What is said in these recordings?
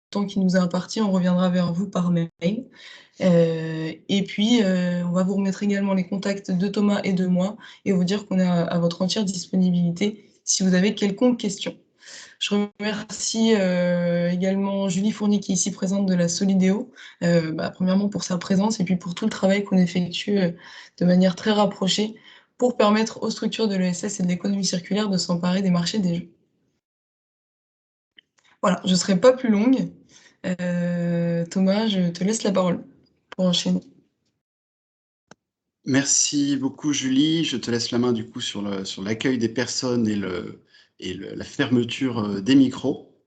temps qui nous est imparti, on reviendra vers vous par mail. Et puis, on va vous remettre également les contacts de Thomas et de moi et vous dire qu'on est à votre entière disponibilité si vous avez quelconque question. Je remercie, également Julie Fournier qui est ici présente de la Solideo, premièrement pour sa présence et puis pour tout le travail qu'on effectue, de manière très rapprochée pour permettre aux structures de l'ESS et de l'économie circulaire de s'emparer des marchés des jeux. Voilà, je ne serai pas plus longue. Thomas, je te laisse la parole pour enchaîner. Merci beaucoup, Julie. Je te laisse la main du coup sur l'accueil des personnes et la fermeture des micros.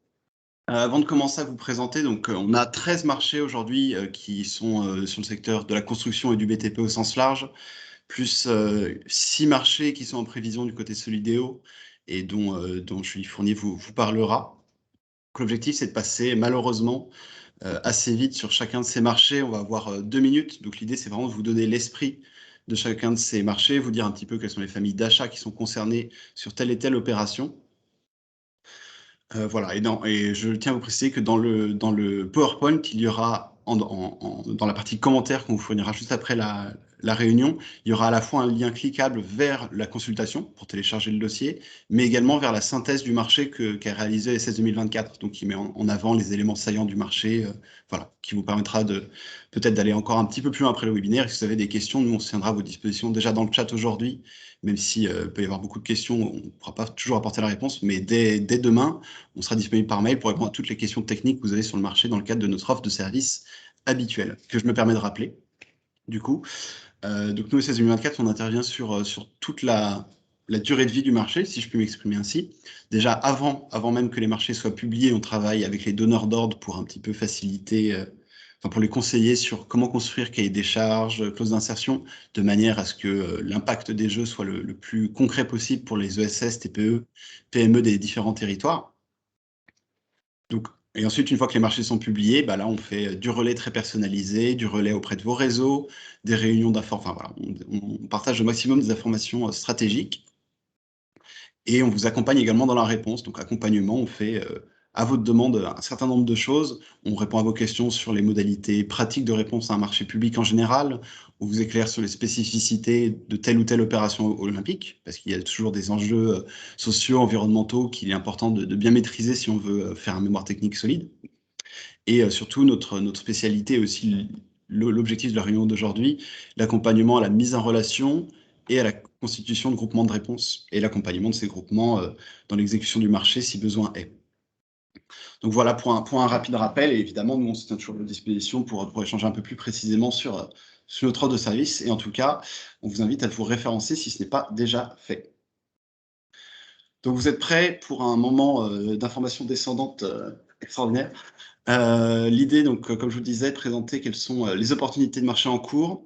Avant de commencer à vous présenter, donc, on a 13 marchés aujourd'hui qui sont sur le secteur de la construction et du BTP au sens large, plus 6 marchés qui sont en prévision du côté Solideo et dont Julie Fournier vous parlera. L'objectif, c'est de passer malheureusement assez vite sur chacun de ces marchés. On va avoir 2 minutes. Donc l'idée, c'est vraiment de vous donner l'esprit de chacun de ces marchés, vous dire un petit peu quelles sont les familles d'achat qui sont concernées sur telle et telle opération. Voilà, et je tiens à vous préciser que dans le PowerPoint, il y aura dans la partie commentaires qu'on vous fournira juste après la réunion, il y aura à la fois un lien cliquable vers la consultation pour télécharger le dossier, mais également vers la synthèse du marché qu'a réalisé SS 2024, donc qui met en avant les éléments saillants du marché, voilà, qui vous permettra peut-être d'aller encore un petit peu plus loin après le webinaire. Et si vous avez des questions, nous on se tiendra à vos dispositions déjà dans le chat aujourd'hui, même s'il peut y avoir beaucoup de questions, on ne pourra pas toujours apporter la réponse, mais dès demain, on sera disponible par mail pour répondre à toutes les questions techniques que vous avez sur le marché dans le cadre de notre offre de service habituelle, que je me permets de rappeler. Du coup, donc nous, au 16 2024, on intervient sur toute la durée de vie du marché, si je puis m'exprimer ainsi. Déjà, avant même que les marchés soient publiés, on travaille avec les donneurs d'ordre pour un petit peu faciliter, pour les conseiller sur comment construire cahier des charges, clauses d'insertion, de manière à ce que l'impact des jeux soit le plus concret possible pour les ESS, TPE, PME des différents territoires. Donc, et ensuite, une fois que les marchés sont publiés, là, on fait du relais très personnalisé, du relais auprès de vos réseaux, des réunions d'informations. Enfin, voilà, on partage au maximum des informations stratégiques. Et on vous accompagne également dans la réponse. Donc, accompagnement, on fait à votre demande un certain nombre de choses. On répond à vos questions sur les modalités pratiques de réponse à un marché public en général. On vous éclaire sur les spécificités de telle ou telle opération olympique, parce qu'il y a toujours des enjeux sociaux, environnementaux qu'il est important de bien maîtriser si on veut faire un mémoire technique solide. Et surtout, notre spécialité aussi, l'objectif de la réunion d'aujourd'hui, l'accompagnement à la mise en relation et à la constitution de groupements de réponse et l'accompagnement de ces groupements dans l'exécution du marché si besoin est. Donc voilà pour un rapide rappel. Et évidemment, nous, on se tient toujours à disposition pour échanger un peu plus précisément sur notre offre de service. Et en tout cas, on vous invite à vous référencer si ce n'est pas déjà fait. Donc vous êtes prêts pour un moment d'information descendante extraordinaire. L'idée, donc, comme je vous le disais, présenter quelles sont les opportunités de marché en cours.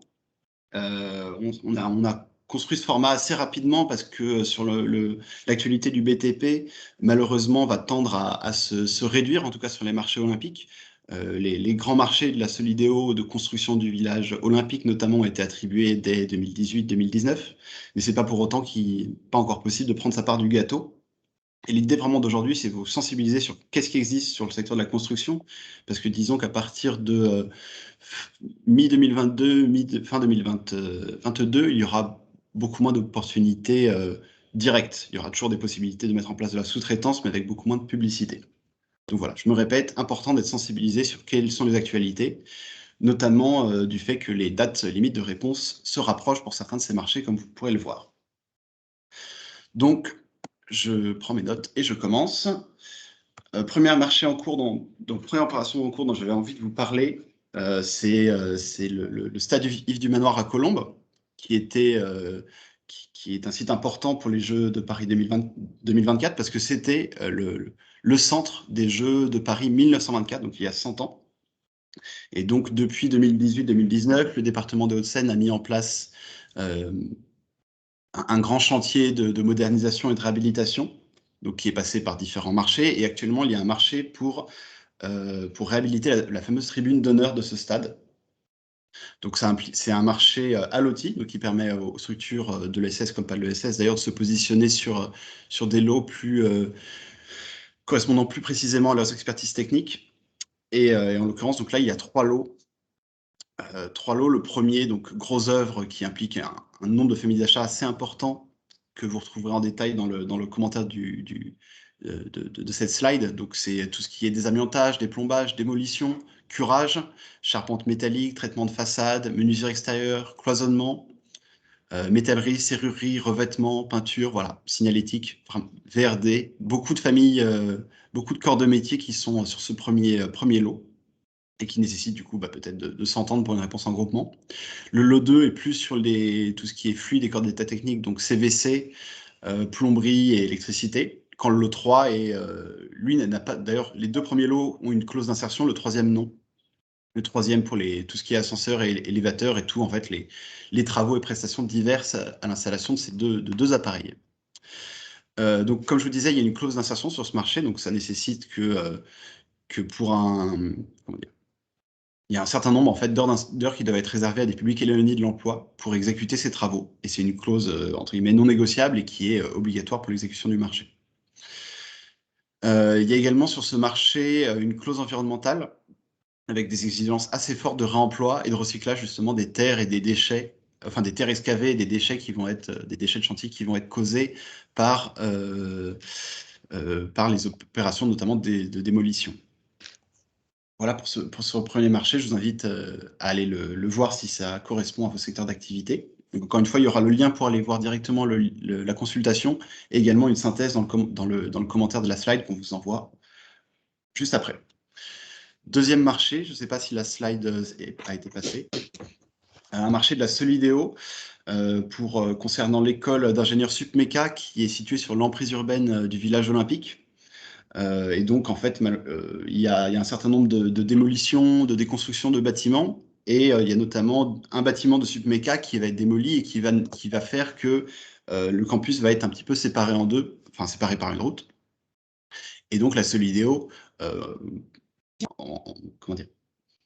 On a construit ce format assez rapidement parce que sur l'actualité du BTP, malheureusement, va tendre à se réduire, en tout cas sur les marchés olympiques. Les grands marchés de la Solideo de construction du village olympique, notamment, ont été attribués dès 2018-2019. Mais ce n'est pas pour autant qu'il n'est pas encore possible de prendre sa part du gâteau. Et l'idée vraiment d'aujourd'hui, c'est de vous sensibiliser sur qu'est-ce qui existe sur le secteur de la construction, parce que disons qu'à partir de mi-2022, fin 2022, il y aura beaucoup moins d'opportunités directes. Il y aura toujours des possibilités de mettre en place de la sous-traitance, mais avec beaucoup moins de publicité. Donc voilà, je me répète, important d'être sensibilisé sur quelles sont les actualités, notamment du fait que les dates limites de réponse se rapprochent pour certains de ces marchés, comme vous pourrez le voir. Donc, je prends mes notes et je commence. Premier marché en cours, donc première opération en cours dont j'avais envie de vous parler, c'est le stade Yves du Manoir à Colombes, qui est un site important pour les Jeux de Paris 2024, parce que c'était le centre des Jeux de Paris 1924, donc il y a 100 ans. Et donc depuis 2018-2019, le département des Hauts-de-Seine a mis en place un grand chantier de modernisation et de réhabilitation, donc qui est passé par différents marchés. Et actuellement, il y a un marché pour réhabiliter la fameuse tribune d'honneur de ce stade. Donc c'est un marché alloti, donc qui permet aux structures de l'ESS comme pas de l'ESS d'ailleurs de se positionner sur des lots correspondant plus précisément à leurs expertises techniques. Et en l'occurrence, donc là, il y a 3 lots. 3 lots. Le premier, donc gros œuvre qui implique un nombre de familles d'achat assez important que vous retrouverez en détail dans le commentaire de cette slide. Donc c'est tout ce qui est désamiantage, déplombage, démolition, curage, charpente métallique, traitement de façade, menuiserie extérieure, cloisonnement, métallerie, serrurerie, revêtement, peinture, voilà, signalétique, VRD, beaucoup de familles, beaucoup de corps de métier qui sont sur ce premier lot et qui nécessitent du coup peut-être de s'entendre pour une réponse en groupement. Le lot 2 est plus sur tout ce qui est fluide et corps d'état technique, donc CVC, plomberie et électricité. Quand le lot 3 lui, n'a pas. D'ailleurs, les 2 premiers lots ont une clause d'insertion, le troisième non. Le troisième pour tout ce qui est ascenseur et élévateur et tout, en fait, les travaux et prestations diverses à l'installation de ces deux appareils. Donc, comme je vous disais, il y a une clause d'insertion sur ce marché, donc ça nécessite que pour comment dire, il y a un certain nombre en fait, d'heures qui doivent être réservées à des publics éloignés de l'emploi pour exécuter ces travaux. Et c'est une clause entre guillemets non négociable et qui est obligatoire pour l'exécution du marché. Il y a également sur ce marché une clause environnementale avec des exigences assez fortes de réemploi et de recyclage justement des terres et des déchets, enfin des terres excavées et des déchets qui vont être des déchets de chantier qui vont être causés par les opérations notamment de démolition. Voilà pour ce premier marché. Je vous invite à aller le voir si ça correspond à vos secteurs d'activité. Donc, encore une fois, il y aura le lien pour aller voir directement la consultation et également une synthèse dans le commentaire de la slide qu'on vous envoie juste après. Deuxième marché, je ne sais pas si la slide a été passée. Un marché de la Solidéo concernant l'école d'ingénieurs Supméca qui est située sur l'emprise urbaine du village olympique. Et donc, en fait, il y a un certain nombre de démolitions, de déconstructions de bâtiments. Et il y a notamment un bâtiment de Supméca qui va être démoli et qui va faire que le campus va être un petit peu séparé en deux, enfin séparé par une route. Et donc, la Solidéo comment dire,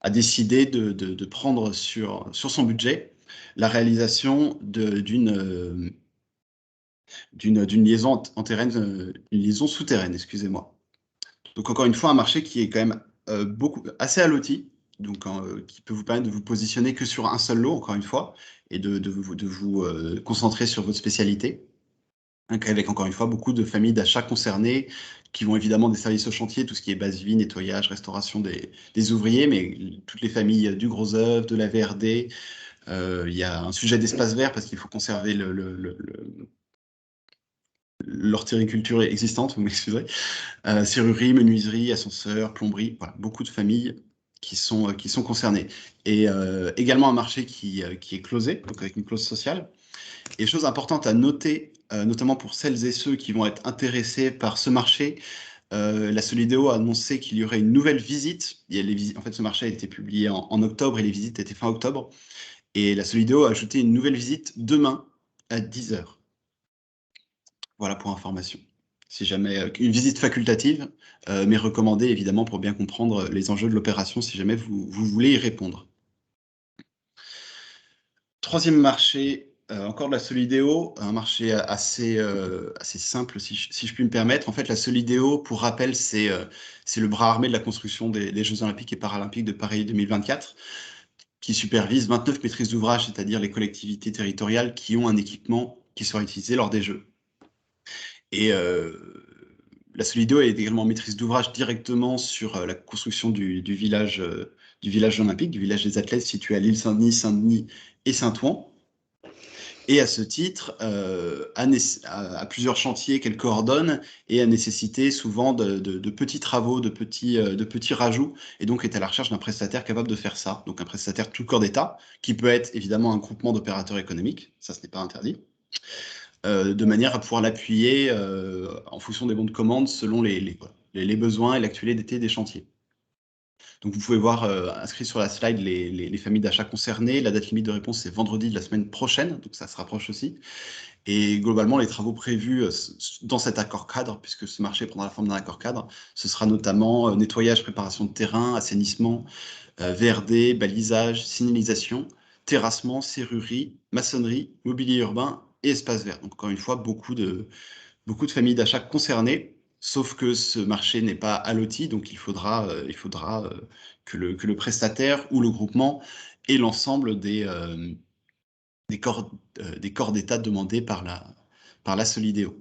a décidé de prendre sur son budget la réalisation d'une liaison une liaison souterraine, excusez-moi. Donc encore une fois, un marché qui est quand même assez alloti, donc qui peut vous permettre de vous positionner que sur un seul lot, encore une fois, et de vous concentrer sur votre spécialité. Donc, avec encore une fois beaucoup de familles d'achat concernées, qui vont évidemment des services au chantier, tout ce qui est base vie, nettoyage, restauration des ouvriers, mais toutes les familles du gros œuvre, de la VRD. Il y a un sujet d'espace vert parce qu'il faut conserver l'horticulture existante, vous m'excuserez. Serrurerie, menuiserie, ascenseur, plomberie, voilà, beaucoup de familles qui sont concernées. Et également un marché qui est closé, donc avec une clause sociale. Et chose importante à noter, notamment pour celles et ceux qui vont être intéressés par ce marché, la Solidéo a annoncé qu'il y aurait une nouvelle visite. En fait, ce marché a été publié en octobre et les visites étaient fin octobre. Et la Solidéo a ajouté une nouvelle visite demain à 10 h. Voilà pour information. Si jamais une visite facultative, mais recommandée évidemment pour bien comprendre les enjeux de l'opération si jamais vous voulez y répondre. Troisième marché, encore de la Solidéo, un marché assez simple si je puis me permettre. En fait, la Solidéo, pour rappel, c'est le bras armé de la construction des Jeux Olympiques et Paralympiques de Paris 2024, qui supervise 29 maîtrises d'ouvrage, c'est-à-dire les collectivités territoriales qui ont un équipement qui sera utilisé lors des Jeux. Et la Solidéo est également maîtrise d'ouvrage directement sur la construction du village olympique, du village des athlètes situé à l'île Saint-Denis, Saint-Denis et Saint-Ouen. Et à ce titre, à plusieurs chantiers qu'elle coordonne et a nécessité souvent de petits travaux, de petits rajouts, et donc est à la recherche d'un prestataire capable de faire ça. Donc un prestataire tout corps d'État, qui peut être évidemment un groupement d'opérateurs économiques, ça ce n'est pas interdit, de manière à pouvoir l'appuyer en fonction des bons de commande selon les besoins et l'actualité des chantiers. Donc vous pouvez voir inscrit sur la slide les familles d'achat concernées. La date limite de réponse c'est vendredi de la semaine prochaine, donc ça se rapproche aussi. Et globalement, les travaux prévus dans cet accord cadre, puisque ce marché prendra la forme d'un accord cadre, ce sera notamment nettoyage, préparation de terrain, assainissement, VRD, balisage, signalisation, terrassement, serrurerie, maçonnerie, mobilier urbain et espace vert. Donc encore une fois, beaucoup de familles d'achat concernées. sauf que ce marché n'est pas alloti, donc il faudra que le prestataire ou le groupement ait l'ensemble des corps d'état demandés par la Solideo.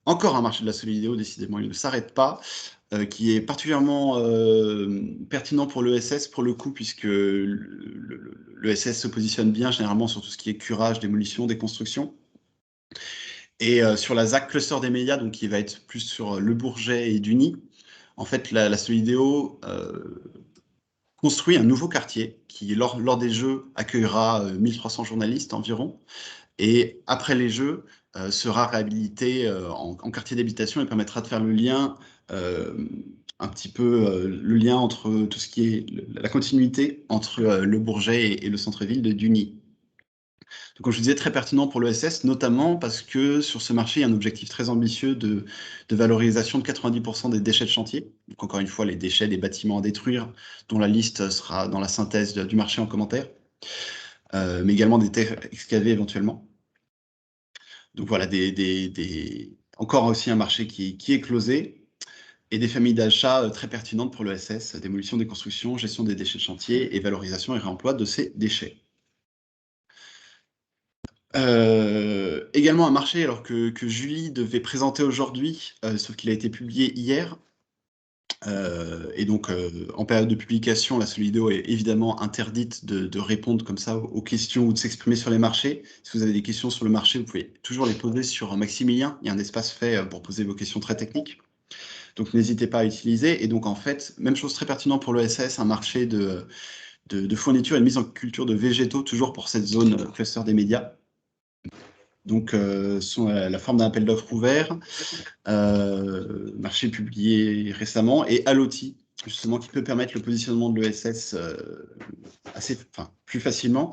Encore un marché de la Solideo, décidément, il ne s'arrête pas, qui est particulièrement pertinent pour l'ESS, pour le coup, puisque l'ESS se positionne bien généralement sur tout ce qui est curage, démolition, déconstruction. Et sur la ZAC Cluster des médias, donc qui va être plus sur Le Bourget et Duny, en fait, la Solideo construit un nouveau quartier qui, lors des Jeux, accueillera 1300 journalistes environ. Et après les Jeux, sera réhabilité en quartier d'habitation et permettra de faire le lien, un petit peu le lien entre tout ce qui est la continuité entre Le Bourget et le centre-ville de Duny. Donc, comme je disais, très pertinent pour l'ESS, notamment parce que sur ce marché, il y a un objectif très ambitieux de valorisation de 90% des déchets de chantier. Donc, encore une fois, les déchets des bâtiments à détruire, dont la liste sera dans la synthèse du marché en commentaire, mais également des terres excavées éventuellement. Donc voilà, encore aussi un marché qui est closé et des familles d'achat très pertinentes pour l'ESS, démolition des constructions, gestion des déchets de chantier et valorisation et réemploi de ces déchets. Également un marché alors que Julie devait présenter aujourd'hui, sauf qu'il a été publié hier. Et donc, en période de publication, la Solideo est évidemment interdite de répondre comme ça aux questions ou de s'exprimer sur les marchés. Si vous avez des questions sur le marché, vous pouvez toujours les poser sur Maximilien. Il y a un espace fait pour poser vos questions très techniques. Donc, n'hésitez pas à utiliser. Et donc, en fait, même chose très pertinente pour l'ESS, un marché de fourniture et de mise en culture de végétaux, toujours pour cette zone cluster des médias. Donc, sont la forme d'un appel d'offres ouvert, marché publié récemment, et Alloti, justement, qui peut permettre le positionnement de l'ESS plus facilement.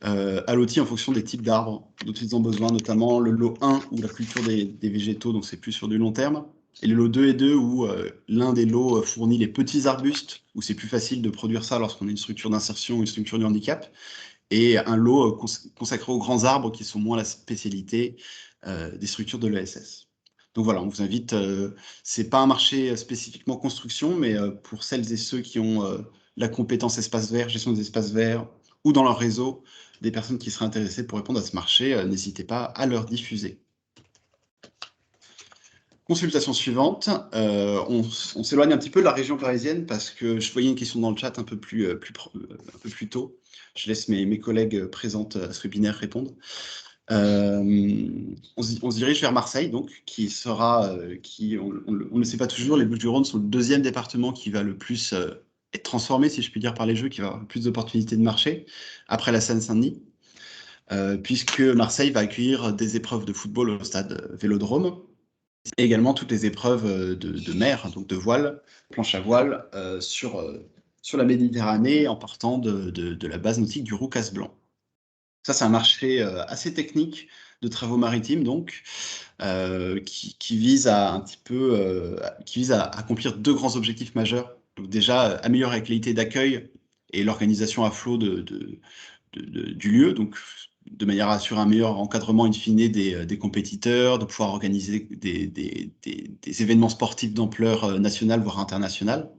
Alloti en fonction des types d'arbres dont ils ont besoin, notamment le lot 1 ou la culture des végétaux, donc c'est plus sur du long terme, et le lot 2 et 2 où l'un des lots fournit les petits arbustes, où c'est plus facile de produire ça lorsqu'on a une structure d'insertion ou une structure de handicap, et un lot consacré aux grands arbres qui sont moins la spécialité des structures de l'ESS. Donc voilà, on vous invite, c'est pas un marché spécifiquement construction, mais pour celles et ceux qui ont la compétence espace vert, gestion des espaces verts, ou dans leur réseau, des personnes qui seraient intéressées pour répondre à ce marché, n'hésitez pas à leur diffuser. Consultation suivante, on s'éloigne un petit peu de la région parisienne parce que je voyais une question dans le chat un peu plus tôt. Je laisse mes collègues présentes à ce webinaire répondre. On se dirige vers Marseille, donc, qui sera, on ne le sait pas toujours, les Bouches-du-Rhône sont le deuxième département qui va le plus être transformé, si je puis dire, par les Jeux, qui va avoir le plus d'opportunités de marché, après la Seine-Saint-Denis, puisque Marseille va accueillir des épreuves de football au stade Vélodrome, et également toutes les épreuves de mer, donc de voile, planche à voile, sur la Méditerranée, en partant de la base nautique du Roucas-Blanc. Ça, c'est un marché assez technique de travaux maritimes, donc, qui vise à accomplir deux grands objectifs majeurs. Donc déjà, améliorer la qualité d'accueil et l'organisation à flot du lieu, donc de manière à assurer un meilleur encadrement in fine des compétiteurs, de pouvoir organiser des événements sportifs d'ampleur nationale, voire internationale.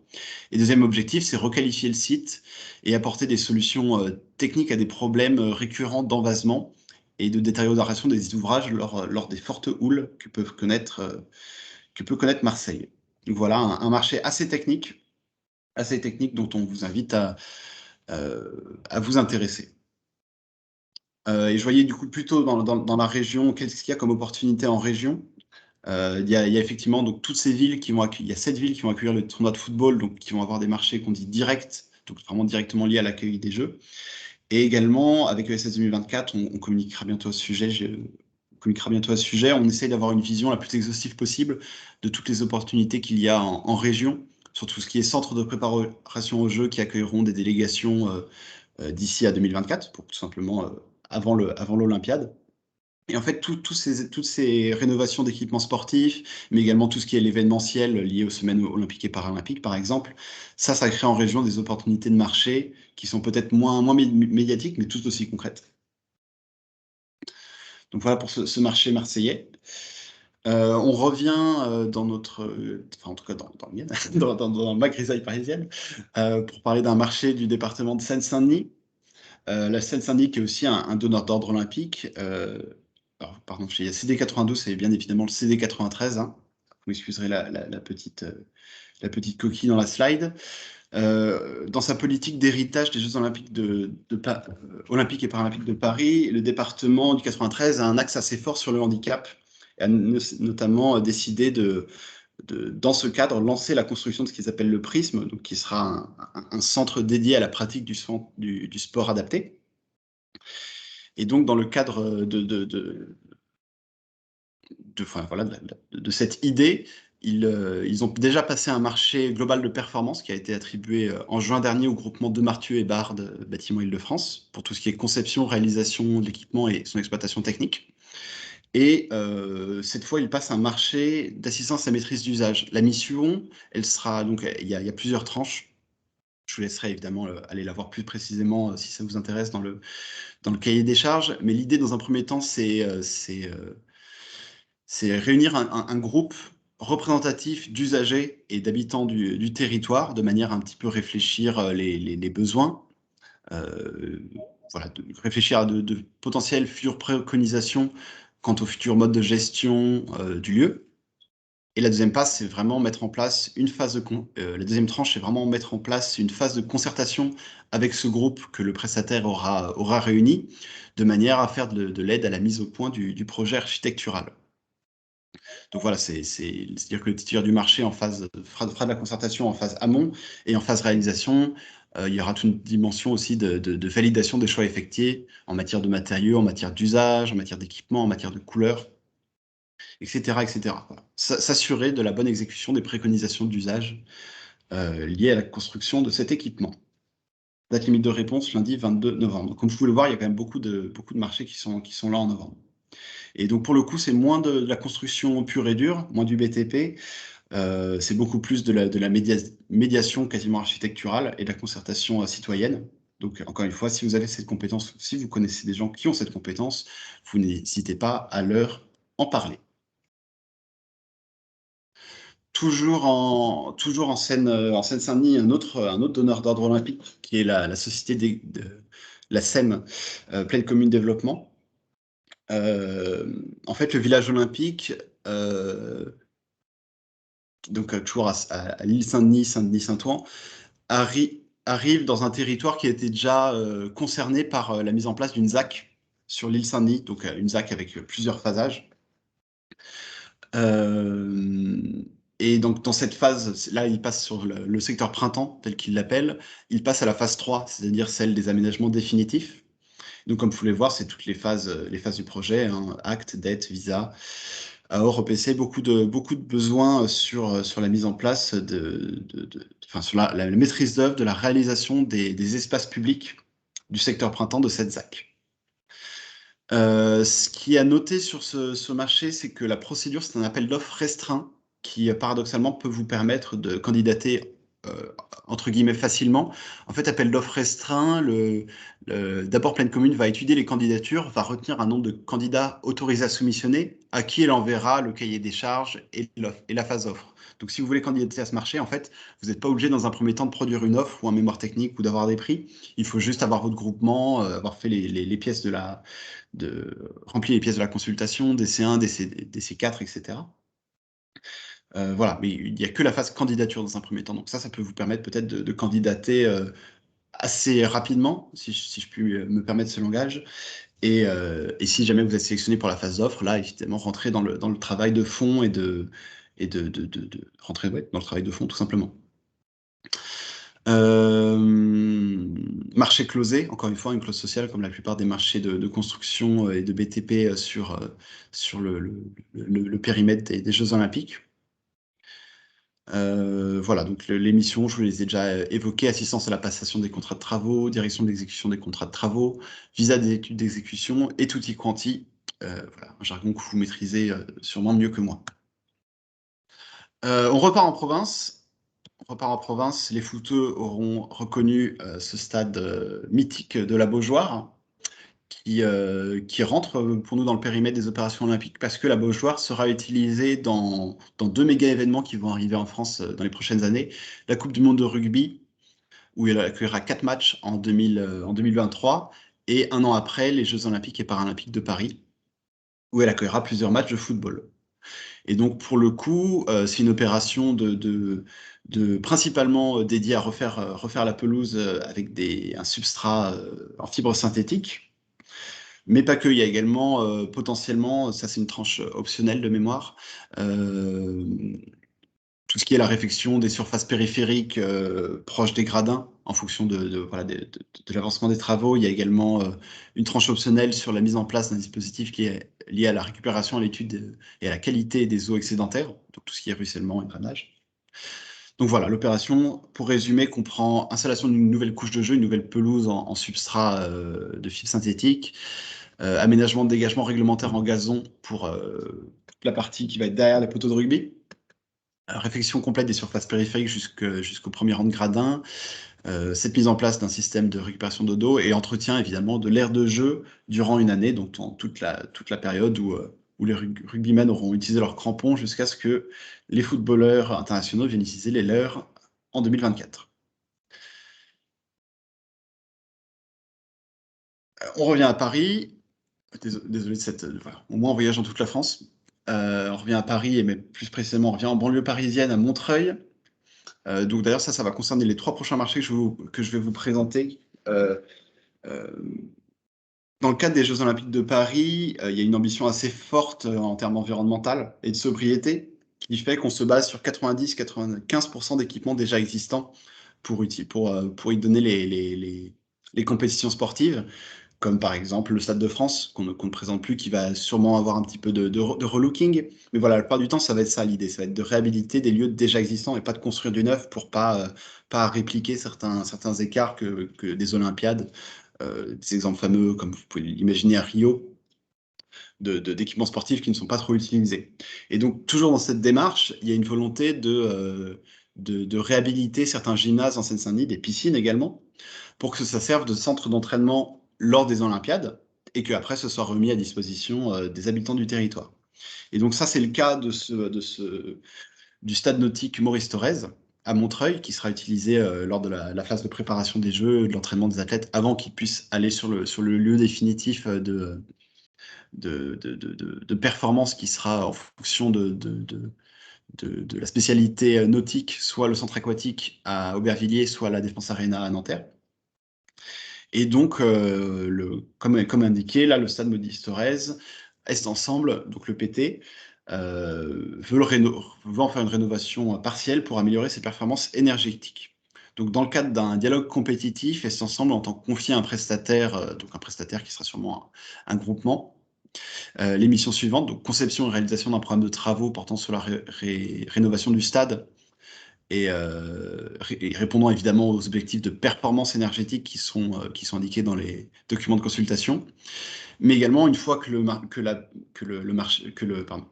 Et deuxième objectif, c'est requalifier le site et apporter des solutions techniques à des problèmes récurrents d'envasement et de détérioration des ouvrages lors des fortes houles que peut connaître Marseille. Donc voilà, un marché assez technique dont on vous invite à vous intéresser. Et je voyais du coup plutôt dans la région, qu'est-ce qu'il y a comme opportunité en région. Il y a effectivement donc, toutes ces villes qui vont accueillir, il y a 7 villes qui vont accueillir le tournoi de football, donc qui vont avoir des marchés qu'on dit directs, donc vraiment directement liés à l'accueil des Jeux. Et également, avec ESS 2024, on communiquera bientôt à ce sujet. On essaye d'avoir une vision la plus exhaustive possible de toutes les opportunités qu'il y a en région, sur tout ce qui est centre de préparation aux Jeux qui accueilleront des délégations d'ici à 2024, pour tout simplement avant l'Olympiade. Et en fait, toutes ces rénovations d'équipements sportifs, mais également tout ce qui est l'événementiel lié aux semaines olympiques et paralympiques, par exemple, ça crée en région des opportunités de marché qui sont peut-être moins médiatiques, mais tout aussi concrètes. Donc voilà pour ce marché marseillais. On revient dans notre, enfin en tout cas dans le mien, dans ma grisaille parisienne, pour parler d'un marché du département de Seine-Saint-Denis. La Seine-Saint-Denis qui est aussi un donneur d'ordre olympique. Alors, pardon, il y a CD92 c'est bien évidemment le CD93. Hein. Vous m'excuserez la petite coquille dans la slide. Dans sa politique d'héritage des Jeux olympiques, olympiques et paralympiques de Paris, le département du 93 a un axe assez fort sur le handicap et a notamment décidé dans ce cadre, lancer la construction de ce qu'ils appellent le Prisme, donc qui sera un centre dédié à la pratique du sport adapté. Et donc, dans le cadre de cette idée, ils ont déjà passé un marché global de performance qui a été attribué en juin dernier au groupement Demartieu et Bard Bâtiment Île-de-France pour tout ce qui est conception, réalisation de l'équipement et son exploitation technique. Et cette fois, ils passent un marché d'assistance à maîtrise d'usage. La mission, elle sera donc il y a plusieurs tranches. Je vous laisserai évidemment aller la voir plus précisément si ça vous intéresse dans le cahier des charges. Mais l'idée, dans un premier temps, c'est réunir un groupe représentatif d'usagers et d'habitants du territoire de manière à un petit peu réfléchir les besoins, voilà, de réfléchir à de potentielles futures préconisations quant au futur mode de gestion du lieu. Et la deuxième phase, c'est vraiment mettre en place une phase la deuxième tranche, c'est vraiment mettre en place une phase de concertation avec ce groupe que le prestataire aura réuni, de manière à faire de l'aide à la mise au point du projet architectural. Donc voilà, c'est-à-dire que le titulaire du marché fera de la concertation en phase amont et en phase réalisation. Il y aura toute une dimension aussi de validation des choix effectués en matière de matériaux, en matière d'usage, en matière d'équipement, en matière de couleurs, etc. etc. Voilà. S'assurer de la bonne exécution des préconisations d'usage liées à la construction de cet équipement. Date limite de réponse lundi 22 novembre. Comme vous pouvez le voir, il y a quand même beaucoup de marchés qui sont là en novembre. Et donc, pour le coup, c'est moins de la construction pure et dure, moins du BTP. C'est beaucoup plus de la médiation quasiment architecturale et de la concertation citoyenne. Donc, encore une fois, si vous avez cette compétence, si vous connaissez des gens qui ont cette compétence, vous n'hésitez pas à leur en parler. Toujours en Seine-Saint-Denis, un autre donneur d'ordre olympique qui est la société la SEM, Pleine Commune Développement. En fait, le village olympique, donc toujours à l'île Saint-Denis, Saint-Denis-Saint-Ouen, arrive dans un territoire qui a été déjà concerné par la mise en place d'une ZAC sur l'île Saint-Denis, donc une ZAC avec plusieurs phasages. Et donc, dans cette phase, là, il passe sur le secteur printemps, tel qu'il l'appelle. Il passe à la phase 3, c'est-à-dire celle des aménagements définitifs. Donc, comme vous pouvez le voir, c'est toutes les phases du projet, hein, acte, dette, visa. Or, EPC, beaucoup de besoins sur la mise en place enfin, sur la maîtrise d'œuvre de la réalisation des espaces publics du secteur printemps de cette ZAC. Ce qui est à noter sur ce marché, c'est que la procédure, c'est un appel d'offres restreint qui, paradoxalement, peut vous permettre de candidater entre guillemets facilement. En fait, appel d'offres restreint, d'abord Pleine Commune va étudier les candidatures, va retenir un nombre de candidats autorisés à soumissionner, à qui elle enverra le cahier des charges et la phase offre. Donc, si vous voulez candidater à ce marché, en fait, vous n'êtes pas obligé dans un premier temps de produire une offre ou un mémoire technique ou d'avoir des prix. Il faut juste avoir votre groupement, avoir fait les pièces remplir les pièces de la consultation, des C1, des C4, etc. Voilà, mais il n'y a que la phase candidature dans un premier temps. Donc ça peut vous permettre peut-être de candidater assez rapidement, si je puis me permettre ce langage. Et si jamais vous êtes sélectionné pour la phase d'offre, là, évidemment, rentrer dans le travail de fond et rentrer dans le travail de fond, tout simplement. Marché closé, encore une fois, une clause sociale comme la plupart des marchés de construction et de BTP sur le périmètre des Jeux Olympiques. Voilà, donc les missions, je vous les ai déjà évoquées, assistance à la passation des contrats de travaux, direction de l'exécution des contrats de travaux, visa des études d'exécution et tutti quanti, voilà, un jargon que vous maîtrisez sûrement mieux que moi. On repart en province. Les footeux auront reconnu ce stade mythique de la Beaujoire, qui rentre pour nous dans le périmètre des opérations olympiques parce que la Beaujoire sera utilisée dans deux méga événements qui vont arriver en France dans les prochaines années. La Coupe du monde de rugby, où elle accueillera 4 matchs en 2023, et un an après, les Jeux olympiques et paralympiques de Paris, où elle accueillera plusieurs matchs de football. Et donc, pour le coup, c'est une opération principalement dédiée à refaire la pelouse avec un substrat en fibre synthétique. Mais pas que, il y a également potentiellement, ça c'est une tranche optionnelle de mémoire, tout ce qui est la réfection des surfaces périphériques proches des gradins en fonction voilà, de l'avancement des travaux. Il y a également une tranche optionnelle sur la mise en place d'un dispositif qui est lié à la récupération, à l'étude et à la qualité des eaux excédentaires, donc tout ce qui est ruissellement et drainage. Donc voilà, l'opération, pour résumer, comprend installation d'une nouvelle couche de jeu, une nouvelle pelouse en substrat de fibre synthétique, aménagement de dégagement réglementaire en gazon pour la partie qui va être derrière les poteaux de rugby, réfection complète des surfaces périphériques jusqu'au premier rang de gradin, cette mise en place d'un système de récupération d'eau d'eau et entretien évidemment de l'aire de jeu durant une année, donc toute la période où les rugbymen auront utilisé leurs crampons jusqu'à ce que les footballeurs internationaux viennent utiliser les leurs en 2024. On revient à Paris. Désolé de cette. Voilà. Au moins, on voyage dans toute la France. On revient à Paris, mais plus précisément, on revient en banlieue parisienne, à Montreuil. Donc d'ailleurs, ça va concerner les 3 prochains marchés que je vais vous présenter. Euh, euh, Dans le cadre des Jeux Olympiques de Paris, il y a une ambition assez forte en termes environnemental et de sobriété, qui fait qu'on se base sur 90-95% d'équipements déjà existants pour y donner les compétitions sportives, comme par exemple le Stade de France, qu'on ne présente plus, qui va sûrement avoir un petit peu de relooking. Mais voilà, la plupart du temps, ça va être ça l'idée, ça va être de réhabiliter des lieux déjà existants et pas de construire du neuf pour pas répliquer certains écarts que des Olympiades, des exemples fameux, comme vous pouvez l'imaginer à Rio, d'équipements sportifs qui ne sont pas trop utilisés. Et donc, toujours dans cette démarche, il y a une volonté de réhabiliter certains gymnases en Seine-Saint-Denis, des piscines également, pour que ça serve de centre d'entraînement lors des Olympiades et qu'après ce soit remis à disposition des habitants du territoire. Et donc ça, c'est le cas du stade nautique Maurice Thorez à Montreuil, qui sera utilisé lors de la phase de préparation des Jeux, de l'entraînement des athlètes, avant qu'ils puissent aller sur le lieu définitif de performance qui sera en fonction de la spécialité nautique, soit le centre aquatique à Aubervilliers, soit la Défense Arena à Nanterre. Et donc, comme indiqué, là, le stade Maurice Thorez, Est Ensemble, donc le PT, veut en faire une rénovation partielle pour améliorer ses performances énergétiques. Donc, dans le cadre d'un dialogue compétitif, Est Ensemble entend confier un prestataire, donc un prestataire qui sera sûrement un groupement, les missions suivantes, donc conception et réalisation d'un programme de travaux portant sur la rénovation du stade et répondant évidemment aux objectifs de performance énergétique qui sont indiqués dans les documents de consultation. Mais également, une fois que le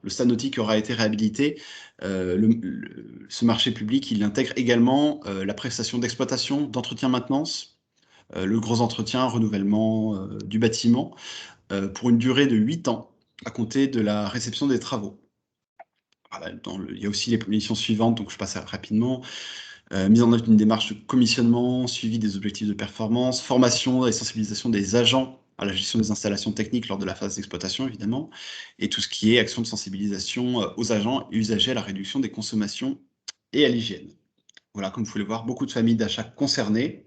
stade nautique aura été réhabilité, ce marché public, il intègre également la prestation d'exploitation, d'entretien maintenance, le gros entretien, renouvellement du bâtiment, pour une durée de 8 ans à compter de la réception des travaux. Voilà, il y a aussi les missions suivantes, donc je passe rapidement. Mise en œuvre d'une démarche de commissionnement, suivi des objectifs de performance, formation et sensibilisation des agents à la gestion des installations techniques lors de la phase d'exploitation, évidemment, et tout ce qui est action de sensibilisation aux agents et usagers à la réduction des consommations et à l'hygiène. Voilà, comme vous pouvez le voir, beaucoup de familles d'achat concernées.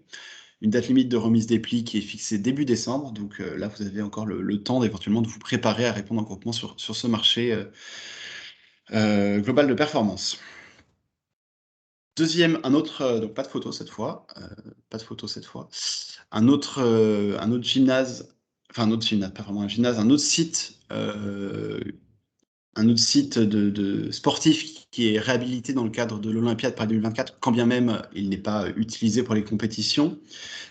Une date limite de remise des plis qui est fixée début décembre. Donc là, vous avez encore le temps d'éventuellement de vous préparer à répondre en groupement sur ce marché global de performance. Deuxième, donc pas de photo cette fois, un autre gymnase, enfin un autre gymnase, pas vraiment un gymnase, un autre site de sportif qui est réhabilité dans le cadre de l'Olympiade Paris 2024, quand bien même il n'est pas utilisé pour les compétitions.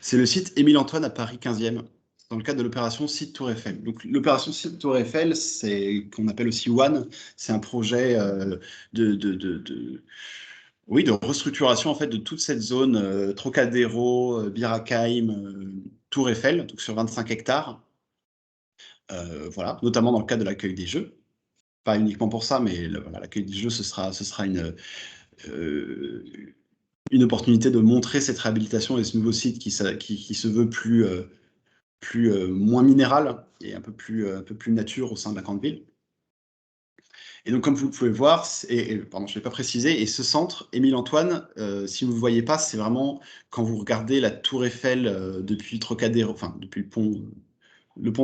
C'est le site Émile Antoine à Paris 15e, dans le cadre de l'opération Site Tour Eiffel. Donc l'opération Site Tour Eiffel, c'est qu'on appelle aussi One, c'est un projet oui, de restructuration en fait de toute cette zone Trocadéro, Birakheim, Tour Eiffel, donc sur 25 hectares, voilà, notamment dans le cadre de l'accueil des Jeux. Pas uniquement pour ça, mais voilà, l'accueil des Jeux, ce sera une opportunité de montrer cette réhabilitation et ce nouveau site qui se veut moins minéral et un peu plus nature au sein de la grande ville. Et donc, comme vous pouvez voir, pardon, je ne l'ai pas précisé, et ce centre, Émile Antoine, si vous ne le voyez pas, c'est vraiment quand vous regardez la Tour Eiffel depuis Trocadéro, enfin depuis le pont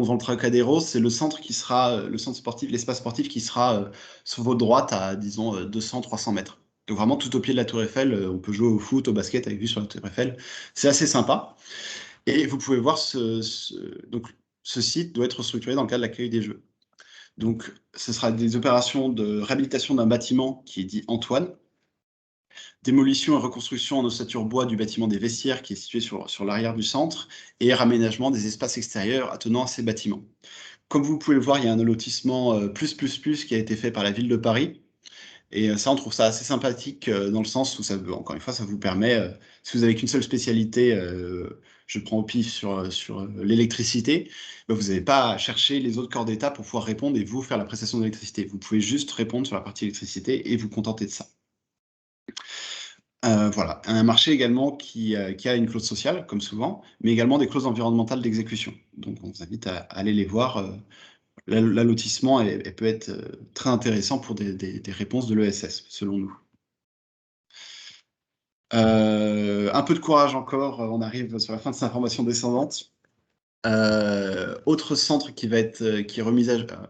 devant le Trocadéro, c'est le centre qui sera, le centre sportif, l'espace sportif qui sera sur votre droite à, disons, 200-300 mètres. Donc vraiment tout au pied de la Tour Eiffel, on peut jouer au foot, au basket avec vue sur la Tour Eiffel. C'est assez sympa. Et vous pouvez voir donc, ce site doit être structuré dans le cadre de l'accueil des Jeux. Donc, ce sera des opérations de réhabilitation d'un bâtiment qui est dit Antoine, démolition et reconstruction en ossature bois du bâtiment des vestiaires qui est situé sur l'arrière du centre, et raménagement des espaces extérieurs attenant à ces bâtiments. Comme vous pouvez le voir, il y a un lotissement plus qui a été fait par la ville de Paris. Et ça, on trouve ça assez sympathique dans le sens où, encore une fois, ça vous permet, si vous n'avez qu'une seule spécialité, je prends au pif sur l'électricité, bah, vous n'avez pas à chercher les autres corps d'État pour pouvoir répondre et vous faire la prestation d'électricité. Vous pouvez juste répondre sur la partie électricité et vous contenter de ça. Voilà, un marché également qui a une clause sociale, comme souvent, mais également des clauses environnementales d'exécution. Donc, on vous invite à aller les voir. L'allotissement peut être très intéressant pour des réponses de l'ESS, selon nous. Un peu de courage encore, on arrive sur la fin de cette information descendante. Autre centre qui est remis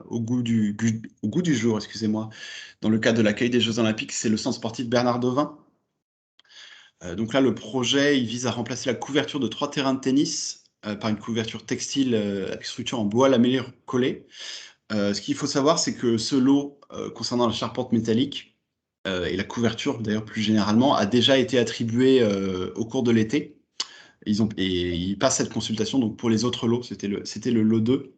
au goût du jour, excusez-moi, dans le cadre de l'accueil des Jeux Olympiques, c'est le centre sportif Bernard Devin. Donc là, le projet, il vise à remplacer la couverture de 3 terrains de tennis par une couverture textile avec structure en bois lamellé collé. Ce qu'il faut savoir, c'est que ce lot concernant la charpente métallique et la couverture, d'ailleurs plus généralement, a déjà été attribué au cours de l'été. Ils passent cette consultation, donc pour les autres lots, c'était le lot 2.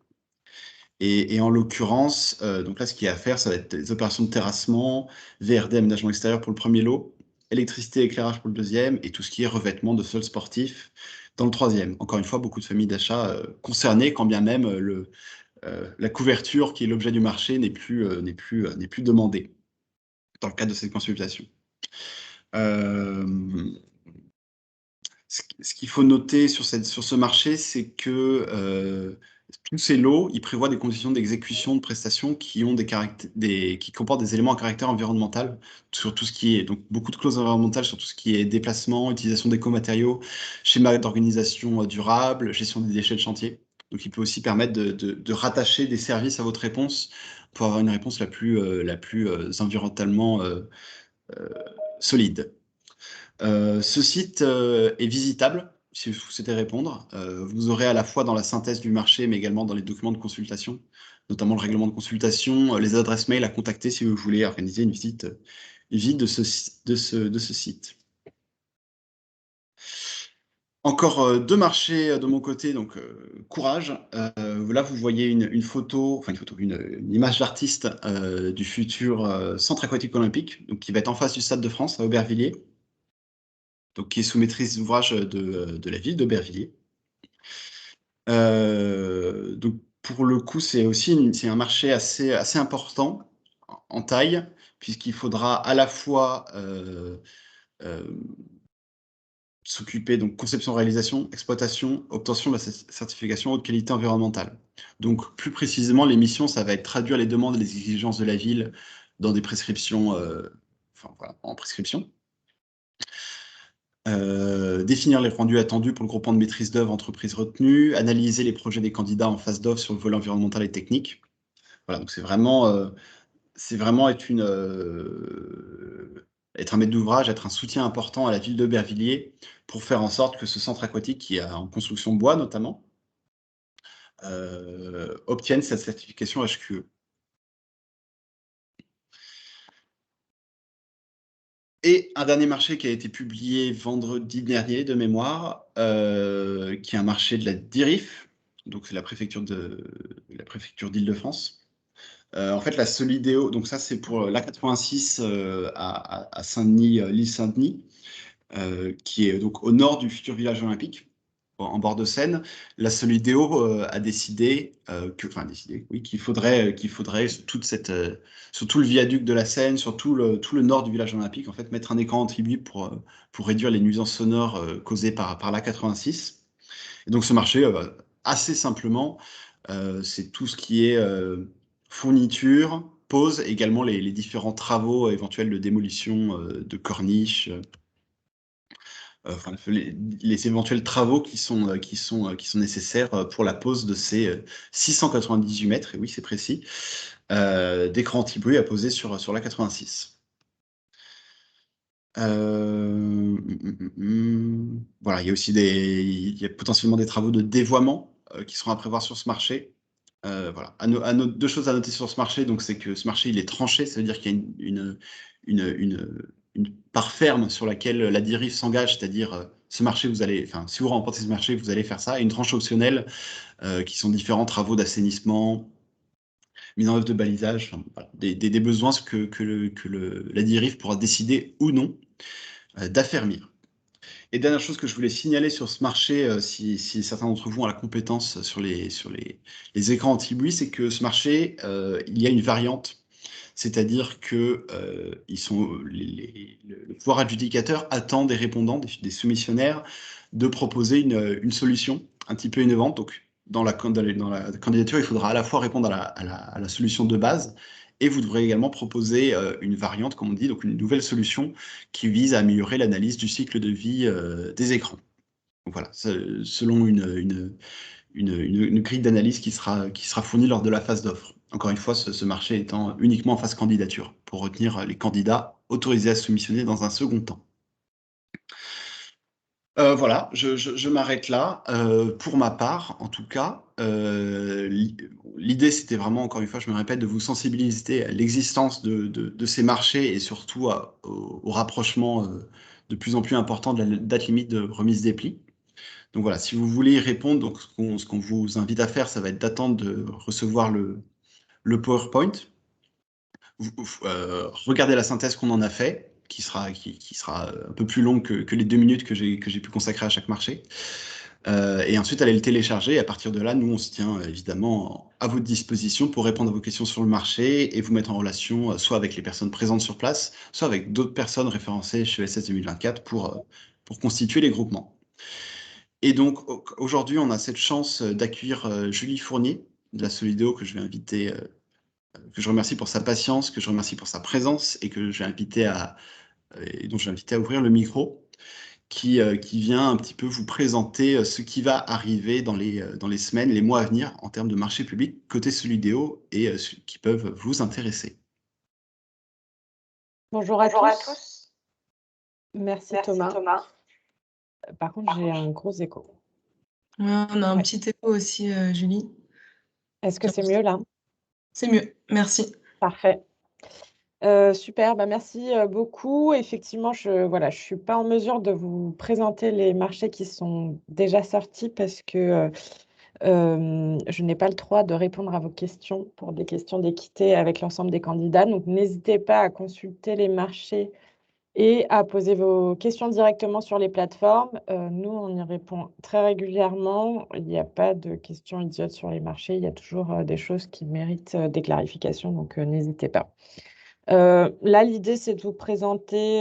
Et en l'occurrence, donc là, ce qu'il y a à faire, ça va être des opérations de terrassement, VRD, aménagement extérieur pour le premier lot, électricité, éclairage pour le deuxième, et tout ce qui est revêtement de sol sportif dans le troisième. Encore une fois, beaucoup de familles d'achat concernées, quand bien même la couverture qui est l'objet du marché n'est plus demandée dans le cadre de cette consultation. Ce qu'il faut noter sur ce marché, c'est que tous ces lots, ils prévoient des conditions d'exécution de prestations qui comportent des éléments à caractère environnemental sur tout ce qui est, donc beaucoup de clauses environnementales sur tout ce qui est déplacement, utilisation d'écomatériaux, schéma d'organisation durable, gestion des déchets de chantier. Donc, il peut aussi permettre de rattacher des services à votre réponse pour avoir une réponse la plus environnementalement solide. Ce site est visitable, si vous souhaitez répondre. Vous aurez à la fois dans la synthèse du marché, mais également dans les documents de consultation, notamment le règlement de consultation, les adresses mail à contacter si vous voulez organiser une visite de ce site. Encore 2 marchés de mon côté, donc courage. Là, vous voyez une photo, une image d'artiste du futur centre aquatique olympique, donc qui va être en face du Stade de France à Aubervilliers, donc qui est sous maîtrise d'ouvrage de la ville d'Aubervilliers. Donc pour le coup, c'est un marché assez important en taille, puisqu'il faudra à la fois s'occuper donc conception, réalisation, exploitation, obtention de la certification haute qualité environnementale. Donc plus précisément, les missions, ça va être traduire les demandes et les exigences de la ville dans des prescriptions, en prescription. Définir les rendus attendus pour le groupement de maîtrise d'œuvre entreprise retenue, analyser les projets des candidats en phase d'offre sur le volet environnemental et technique. Voilà, donc c'est vraiment être un maître d'ouvrage, être un soutien important à la ville d'Aubervilliers pour faire en sorte que ce centre aquatique, qui est en construction bois notamment, obtienne cette certification HQE. Et un dernier marché qui a été publié vendredi dernier de mémoire, qui est un marché de la DIRIF, donc c'est la préfecture d'Île-de-France. En fait, la Solidéo, donc ça c'est pour l'A86 à Saint-Denis, l'île Saint-Denis, qui est donc au nord du futur village olympique, en bord de Seine, la Solidéo a décidé, oui, qu'il faudrait sur tout le viaduc de la Seine, sur tout le nord du village olympique, en fait, mettre un écran anti-bruit pour réduire les nuisances sonores causées par l'A86. Et donc ce marché, assez simplement, c'est tout ce qui est fourniture, pose, également les différents travaux éventuels de démolition de corniches, enfin, les éventuels travaux qui sont nécessaires pour la pose de ces 698 mètres, et oui, c'est précis, d'écran anti-bruit à poser sur la 86. Voilà, il y a aussi il y a potentiellement des travaux de dévoiement qui seront à prévoir sur ce marché. Voilà. Deux choses à noter sur ce marché, donc c'est que ce marché il est tranché, ça veut dire qu'il y a une part ferme sur laquelle la DIRIF s'engage, c'est-à-dire ce marché, enfin, si vous remportez ce marché, vous allez faire ça, et une tranche optionnelle qui sont différents travaux d'assainissement, mise en œuvre de balisage, enfin, voilà, des besoins la DIRIF pourra décider ou non d'affermir. Et dernière chose que je voulais signaler sur ce marché, si certains d'entre vous ont la compétence sur les écrans anti-bruit, c'est que ce marché, il y a une variante. C'est-à-dire que le pouvoir adjudicateur attend des répondants, des soumissionnaires, de proposer une solution un petit peu innovante. Donc, dans la candidature, il faudra à la fois répondre à la solution de base, et vous devrez également proposer une variante, comme on dit, donc une nouvelle solution qui vise à améliorer l'analyse du cycle de vie des écrans. Donc voilà, selon une grille d'analyse qui sera fournie lors de la phase d'offre. Encore une fois, ce marché étant uniquement en phase candidature, pour retenir les candidats autorisés à soumissionner dans un second temps. Voilà, je m'arrête là. Pour ma part, en tout cas, l'idée, c'était vraiment, encore une fois, je me répète, de vous sensibiliser à l'existence de ces marchés et surtout au rapprochement de plus en plus important de la date limite de remise des plis. Donc voilà, si vous voulez y répondre, donc ce qu'on vous invite à faire, ça va être d'attendre de recevoir le PowerPoint. Regardez la synthèse qu'on en a fait, qui sera un peu plus longue que les 2 minutes que j'ai pu consacrer à chaque marché. Et ensuite, allez le télécharger. Et à partir de là, nous, on se tient évidemment à votre disposition pour répondre à vos questions sur le marché et vous mettre en relation soit avec les personnes présentes sur place, soit avec d'autres personnes référencées chez ESS 2024 pour constituer les groupements. Et donc, aujourd'hui, on a cette chance d'accueillir Julie Fournier de la Solidéo, que je vais inviter, que je remercie pour sa patience, que je remercie pour sa présence et que j'ai invité et dont j'ai invité à ouvrir le micro, qui vient un petit peu vous présenter ce qui va arriver dans les semaines, les mois à venir en termes de marché public côté Solidéo et qui peuvent vous intéresser. Bonjour à tous. Merci Thomas. Par contre, j'ai un gros écho. Ouais, on a un petit écho aussi, Julie. Est-ce que c'est mieux là? C'est mieux, merci. Parfait. Super, merci beaucoup. Effectivement, je suis pas en mesure de vous présenter les marchés qui sont déjà sortis parce que je n'ai pas le droit de répondre à vos questions pour des questions d'équité avec l'ensemble des candidats. Donc, n'hésitez pas à consulter les marchés et à poser vos questions directement sur les plateformes. Nous, on y répond très régulièrement. Il n'y a pas de questions idiotes sur les marchés. Il y a toujours des choses qui méritent des clarifications, donc n'hésitez pas. Là, l'idée, c'est de vous présenter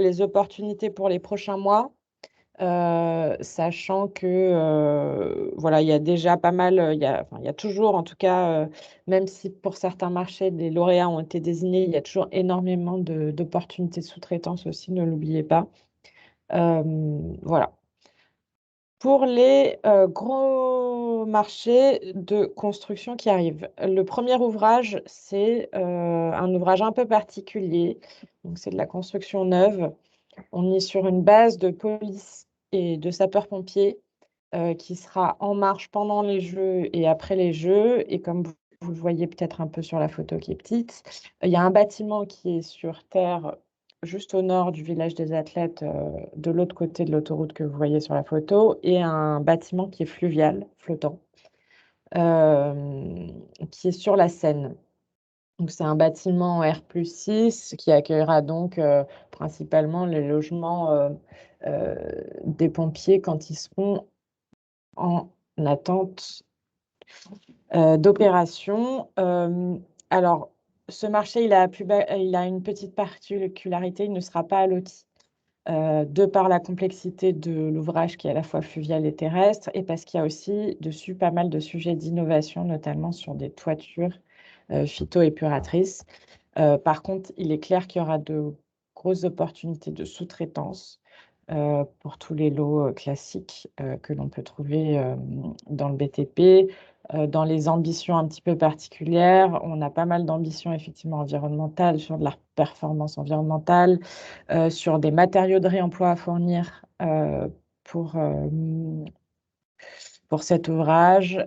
les opportunités pour les prochains mois, sachant que il y a déjà pas mal, il y a toujours, en tout cas, même si pour certains marchés, des lauréats ont été désignés, il y a toujours énormément d'opportunités de sous-traitance aussi, ne l'oubliez pas. Voilà. Pour les gros marchés de construction qui arrivent, le premier ouvrage, c'est un ouvrage un peu particulier. Donc, c'est de la construction neuve. On est sur une base de police et de sapeurs-pompiers qui sera en marche pendant les Jeux et après les Jeux. Et comme vous le voyez peut-être un peu sur la photo qui est petite, il y a un bâtiment qui est sur terre juste au nord du village des athlètes, de l'autre côté de l'autoroute que vous voyez sur la photo, et un bâtiment qui est fluvial, flottant, qui est sur la Seine. Donc c'est un bâtiment R+6 qui accueillera donc principalement les logements des pompiers quand ils seront en attente d'opération. Alors, ce marché, il a une petite particularité, il ne sera pas alloti. De par la complexité de l'ouvrage qui est à la fois fluvial et terrestre, et parce qu'il y a aussi dessus pas mal de sujets d'innovation, notamment sur des toitures phytoépuratrices. Par contre, il est clair qu'il y aura de grosses opportunités de sous-traitance pour tous les lots classiques que l'on peut trouver dans le BTP. Dans les ambitions un petit peu particulières, on a pas mal d'ambitions effectivement environnementales, sur de la performance environnementale, sur des matériaux de réemploi à fournir pour, pour cet ouvrage,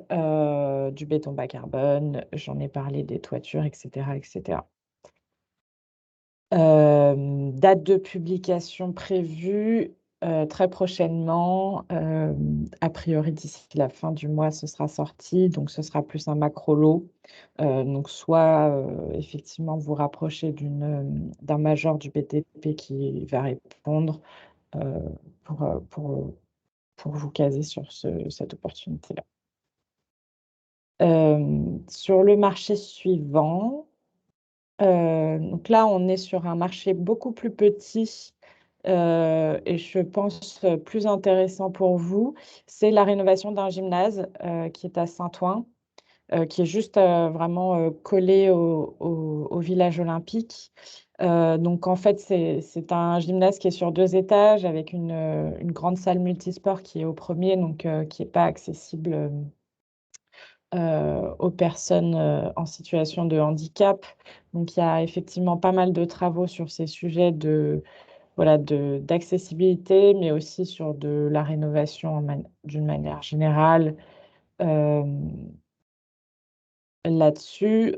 du béton bas carbone, j'en ai parlé, des toitures, etc., etc. Date de publication prévue très prochainement. A priori, d'ici la fin du mois, ce sera sorti, donc ce sera plus un macro lot. Donc soit effectivement vous rapprocher d'un major du BTP qui va répondre euh, pour, euh, pour, pour vous caser sur cette opportunité-là. Sur le marché suivant, donc là, on est sur un marché beaucoup plus petit et je pense plus intéressant pour vous. C'est la rénovation d'un gymnase qui est à Saint-Ouen, qui est juste vraiment collé au village olympique. Donc en fait, c'est un gymnase qui est sur 2 étages avec une grande salle multisport qui est au premier, donc qui n'est pas accessible aux personnes en situation de handicap. Donc il y a effectivement pas mal de travaux sur ces sujets voilà, d'accessibilité, mais aussi sur de la rénovation d'une manière générale. Là-dessus,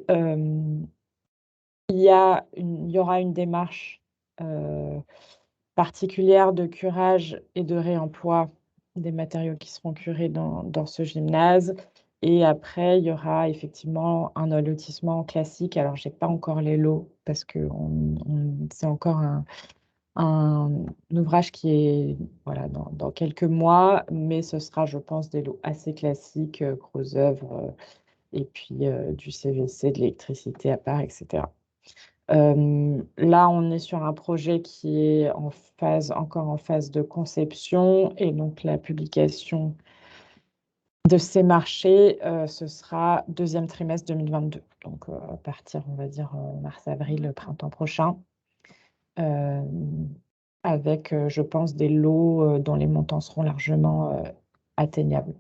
il y aura une démarche particulière de curage et de réemploi des matériaux qui seront curés dans ce gymnase. Et après, il y aura effectivement un allotissement classique. Alors, je n'ai pas encore les lots parce que c'est encore un ouvrage qui est voilà, dans quelques mois, mais ce sera, je pense, des lots assez classiques, gros œuvres, et puis du CVC, de l'électricité à part, etc. Là, on est sur un projet qui est encore en phase de conception, et donc la publication de ces marchés, ce sera deuxième trimestre 2022. Donc, à partir, on va dire, mars-avril, le printemps prochain, avec, je pense, des lots dont les montants seront largement atteignables.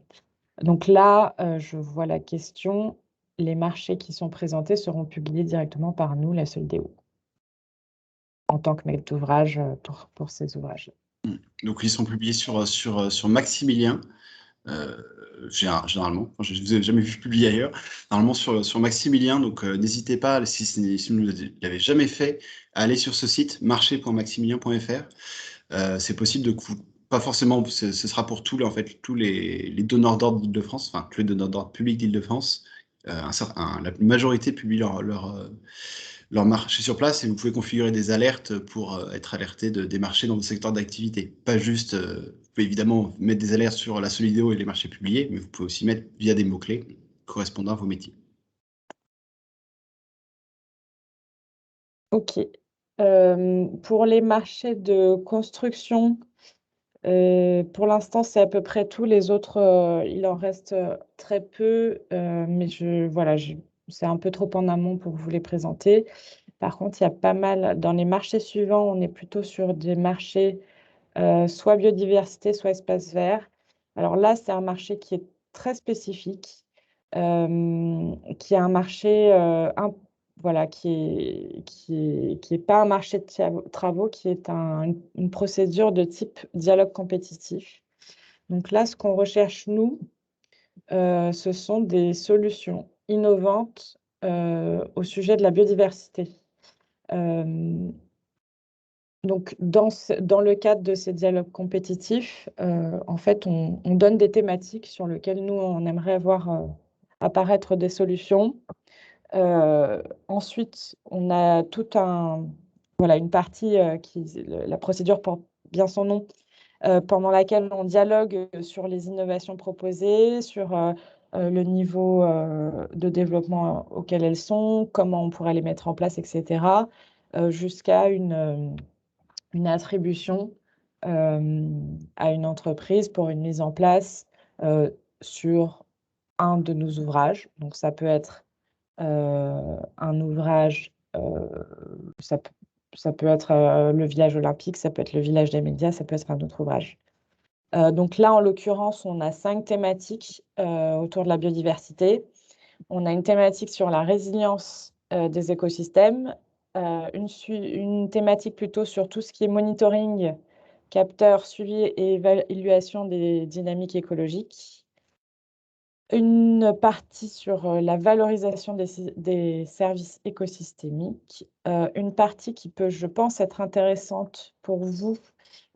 Donc là, je vois la question, les marchés qui sont présentés seront publiés directement par nous, la Soldeo, en tant que maître d'ouvrage pour ces ouvrages. Donc, ils sont publiés sur Maximilien, généralement. Enfin, je ne vous ai jamais vu publier ailleurs. Normalement, sur Maximilien. Donc, n'hésitez pas, si vous ne l'avez jamais fait, à aller sur ce site, marché.maximilien.fr. C'est possible de pas forcément, ce sera pour en fait, tous les donneurs d'ordre d'Île-de-France, enfin, tous les donneurs d'ordre publics d'Île-de-France. La majorité publie leur marché sur place, et vous pouvez configurer des alertes pour être alerté des marchés dans vos secteurs d'activité. Pas juste, vous pouvez évidemment mettre des alertes sur la Solideo et les marchés publiés, mais vous pouvez aussi mettre via des mots-clés correspondant à vos métiers. OK. Pour les marchés de construction, pour l'instant, c'est à peu près tout. Les autres, il en reste très peu, mais voilà, c'est un peu trop en amont pour vous les présenter. Par contre, il y a pas mal dans les marchés suivants, on est plutôt sur des marchés soit biodiversité, soit espace vert. Alors là, c'est un marché qui est très spécifique, qui est un marché voilà, qui est pas un marché de travaux, qui est une procédure de type dialogue compétitif. Donc là, ce qu'on recherche, nous, ce sont des solutions innovantes au sujet de la biodiversité. Donc dans le cadre de ces dialogues compétitifs, en fait, on donne des thématiques sur lesquelles nous, on aimerait voir apparaître des solutions. Ensuite, on a voilà, une partie la procédure porte bien son nom, pendant laquelle on dialogue sur les innovations proposées, sur le niveau de développement auquel elles sont, comment on pourrait les mettre en place, etc., jusqu'à une attribution à une entreprise pour une mise en place sur un de nos ouvrages. Donc, ça peut être un ouvrage, ça peut être le village olympique, ça peut être le village des médias, ça peut être un autre ouvrage. Donc là, en l'occurrence, on a 5 thématiques autour de la biodiversité. On a une thématique sur la résilience des écosystèmes, une thématique plutôt sur tout ce qui est monitoring, capteur, suivi et évaluation des dynamiques écologiques. Une partie sur la valorisation des services écosystémiques. Une partie qui peut, je pense, être intéressante pour vous,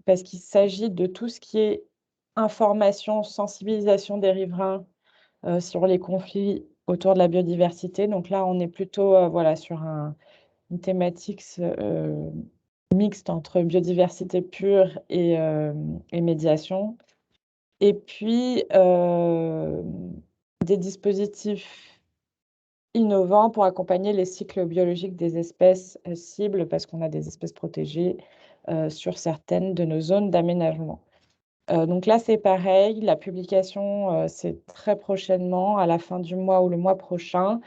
parce qu'il s'agit de tout ce qui est information, sensibilisation des riverains sur les conflits autour de la biodiversité. Donc là, on est plutôt voilà, sur une thématique mixte entre biodiversité pure et médiation. Et puis, des dispositifs innovants pour accompagner les cycles biologiques des espèces cibles, parce qu'on a des espèces protégées sur certaines de nos zones d'aménagement. Donc là, c'est pareil, la publication, c'est très prochainement, à la fin du mois ou le mois prochain,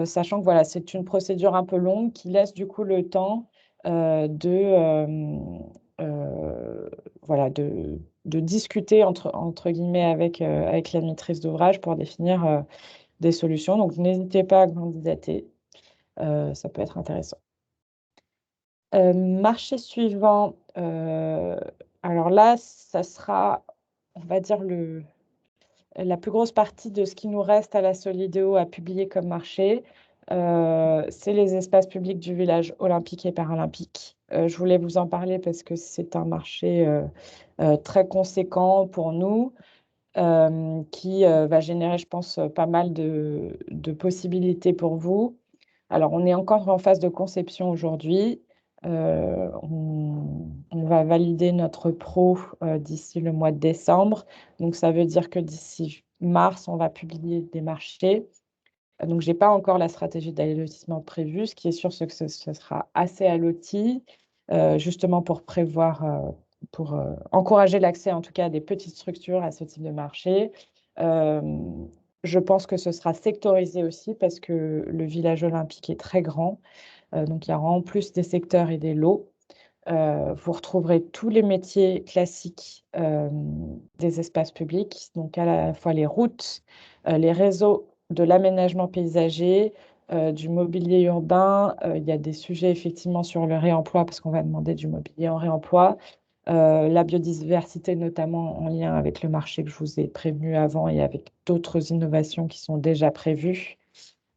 sachant que voilà, c'est une procédure un peu longue qui laisse du coup le temps voilà, de discuter entre guillemets avec la maîtrise d'ouvrage pour définir des solutions. Donc n'hésitez pas à candidater, ça peut être intéressant. Marché suivant, alors là, ça sera, on va dire, la plus grosse partie de ce qui nous reste à la Solideo à publier comme marché, c'est les espaces publics du village olympique et paralympique. Je voulais vous en parler parce que c'est un marché très conséquent pour nous, qui va générer, je pense, pas mal de possibilités pour vous. Alors, on est encore en phase de conception aujourd'hui. On va valider notre pro d'ici le mois de décembre. Donc, ça veut dire que d'ici mars, on va publier des marchés. Donc, je n'ai pas encore la stratégie d'allotissement prévue. Ce qui est sûr, c'est que ce sera assez alloti, justement pour prévoir, pour encourager l'accès, en tout cas, à des petites structures à ce type de marché. Je pense que ce sera sectorisé aussi parce que le village olympique est très grand. Donc, il y aura en plus des secteurs et des lots. Vous retrouverez tous les métiers classiques des espaces publics, donc à la fois les routes, les réseaux de l'aménagement paysager, du mobilier urbain. Il y a des sujets effectivement sur le réemploi, parce qu'on va demander du mobilier en réemploi. La biodiversité, notamment en lien avec le marché que je vous ai prévenu avant et avec d'autres innovations qui sont déjà prévues.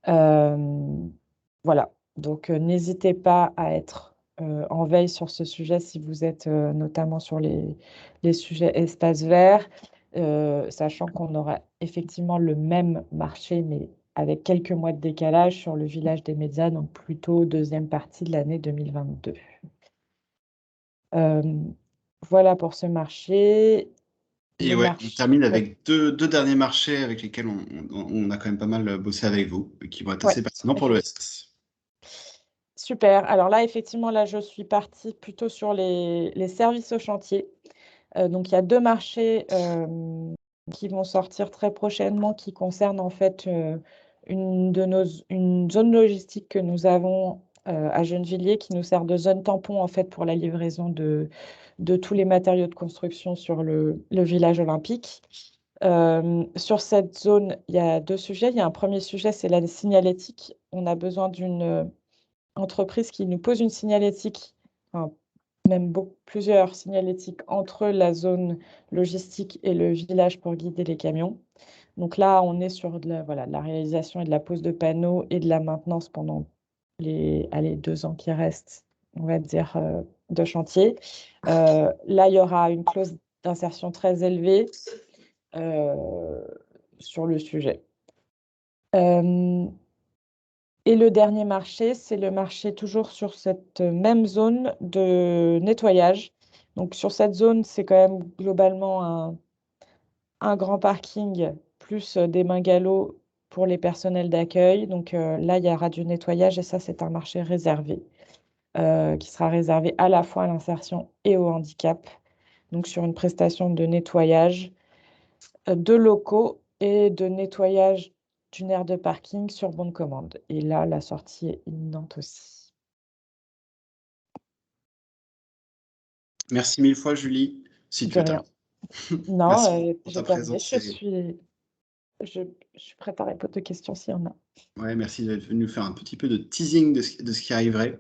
Voilà, donc n'hésitez pas à être en veille sur ce sujet si vous êtes notamment sur les sujets espaces verts, sachant qu'on aura effectivement le même marché, mais avec quelques mois de décalage sur le village des médias, donc plutôt deuxième partie de l'année 2022. Voilà pour ce marché. Et ouais, on termine avec deux derniers marchés avec lesquels on a quand même pas mal bossé avec vous et qui vont être assez pertinents pour le SS. Super. Alors là, effectivement, là, je suis partie plutôt sur les services au chantier. Donc, il y a 2 marchés qui vont sortir très prochainement, qui concernent en fait une zone logistique que nous avons à Gennevilliers, qui nous sert de zone tampon en fait pour la livraison de tous les matériaux de construction sur le village olympique. Sur cette zone, il y a 2 sujets. Il y a un premier sujet, c'est la signalétique. On a besoin d'une entreprise qui nous pose une signalétique, enfin, même plusieurs signalétiques entre la zone logistique et le village pour guider les camions. Donc là, on est sur de la réalisation et de la pose de panneaux et de la maintenance pendant les 2 ans qui restent, on va dire, de chantier. Là, il y aura une clause d'insertion très élevée sur le sujet. Et le dernier marché, c'est le marché toujours sur cette même zone de nettoyage, Donc sur cette zone, c'est quand même globalement un grand parking plus des bungalows pour les personnels d'accueil. Donc là, il y aura du nettoyage et ça, c'est un marché réservé qui sera réservé à la fois à l'insertion et au handicap. Donc sur une prestation de nettoyage de locaux et de nettoyage d'une aire de parking sur bon de commande. Et là, la sortie est imminente aussi. Merci mille fois, Julie. Si tu De as rien. terminé. Non, Merci pour j'ai ta terminé. présence. Je suis prête à répondre aux questions s'il y en a. Ouais, merci d'être venu faire un petit peu de teasing de ce qui arriverait.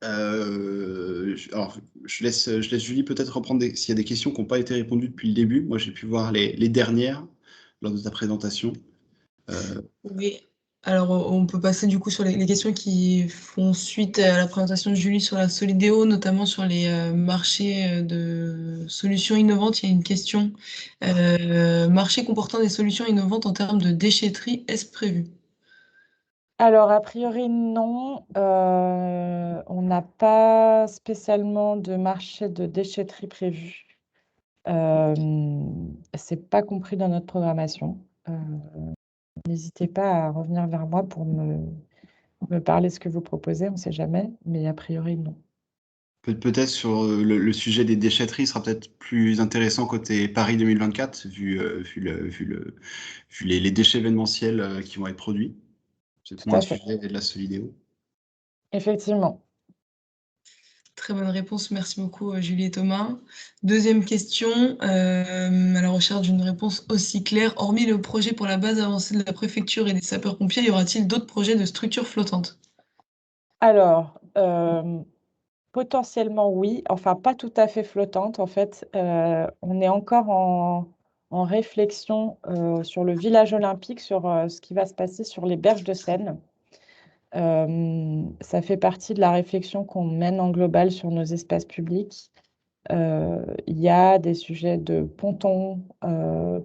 Alors, je laisse Julie peut-être reprendre s'il y a des questions qui n'ont pas été répondues depuis le début. Moi, j'ai pu voir les dernières lors de ta présentation. Oui. Alors, on peut passer du coup sur les questions qui font suite à la présentation de Julie sur la Solidéo, notamment sur les marchés de solutions innovantes. Il y a une question. Marché comportant des solutions innovantes en termes de déchetterie, est-ce prévu? Alors, a priori, non. On n'a pas spécialement de marché de déchetterie prévu. C'est pas compris dans notre programmation. N'hésitez pas à revenir vers moi pour me parler ce que vous proposez, on ne sait jamais, mais a priori, non. Peut-être sur le sujet des déchetteries sera peut-être plus intéressant côté Paris 2024, vu les déchets événementiels qui vont être produits. C'est Tout moins un à fait. sujet de la Solidéo. Effectivement. Très bonne réponse, merci beaucoup Julie et Thomas. Deuxième question, à la recherche d'une réponse aussi claire. Hormis le projet pour la base avancée de la préfecture et des sapeurs-pompiers, y aura-t-il d'autres projets de structures flottantes? Alors, potentiellement oui, enfin pas tout à fait flottante en fait. On est encore en réflexion sur le village olympique, sur ce qui va se passer sur les berges de Seine. Ça fait partie de la réflexion qu'on mène en global sur nos espaces publics. Il y a des sujets de pontons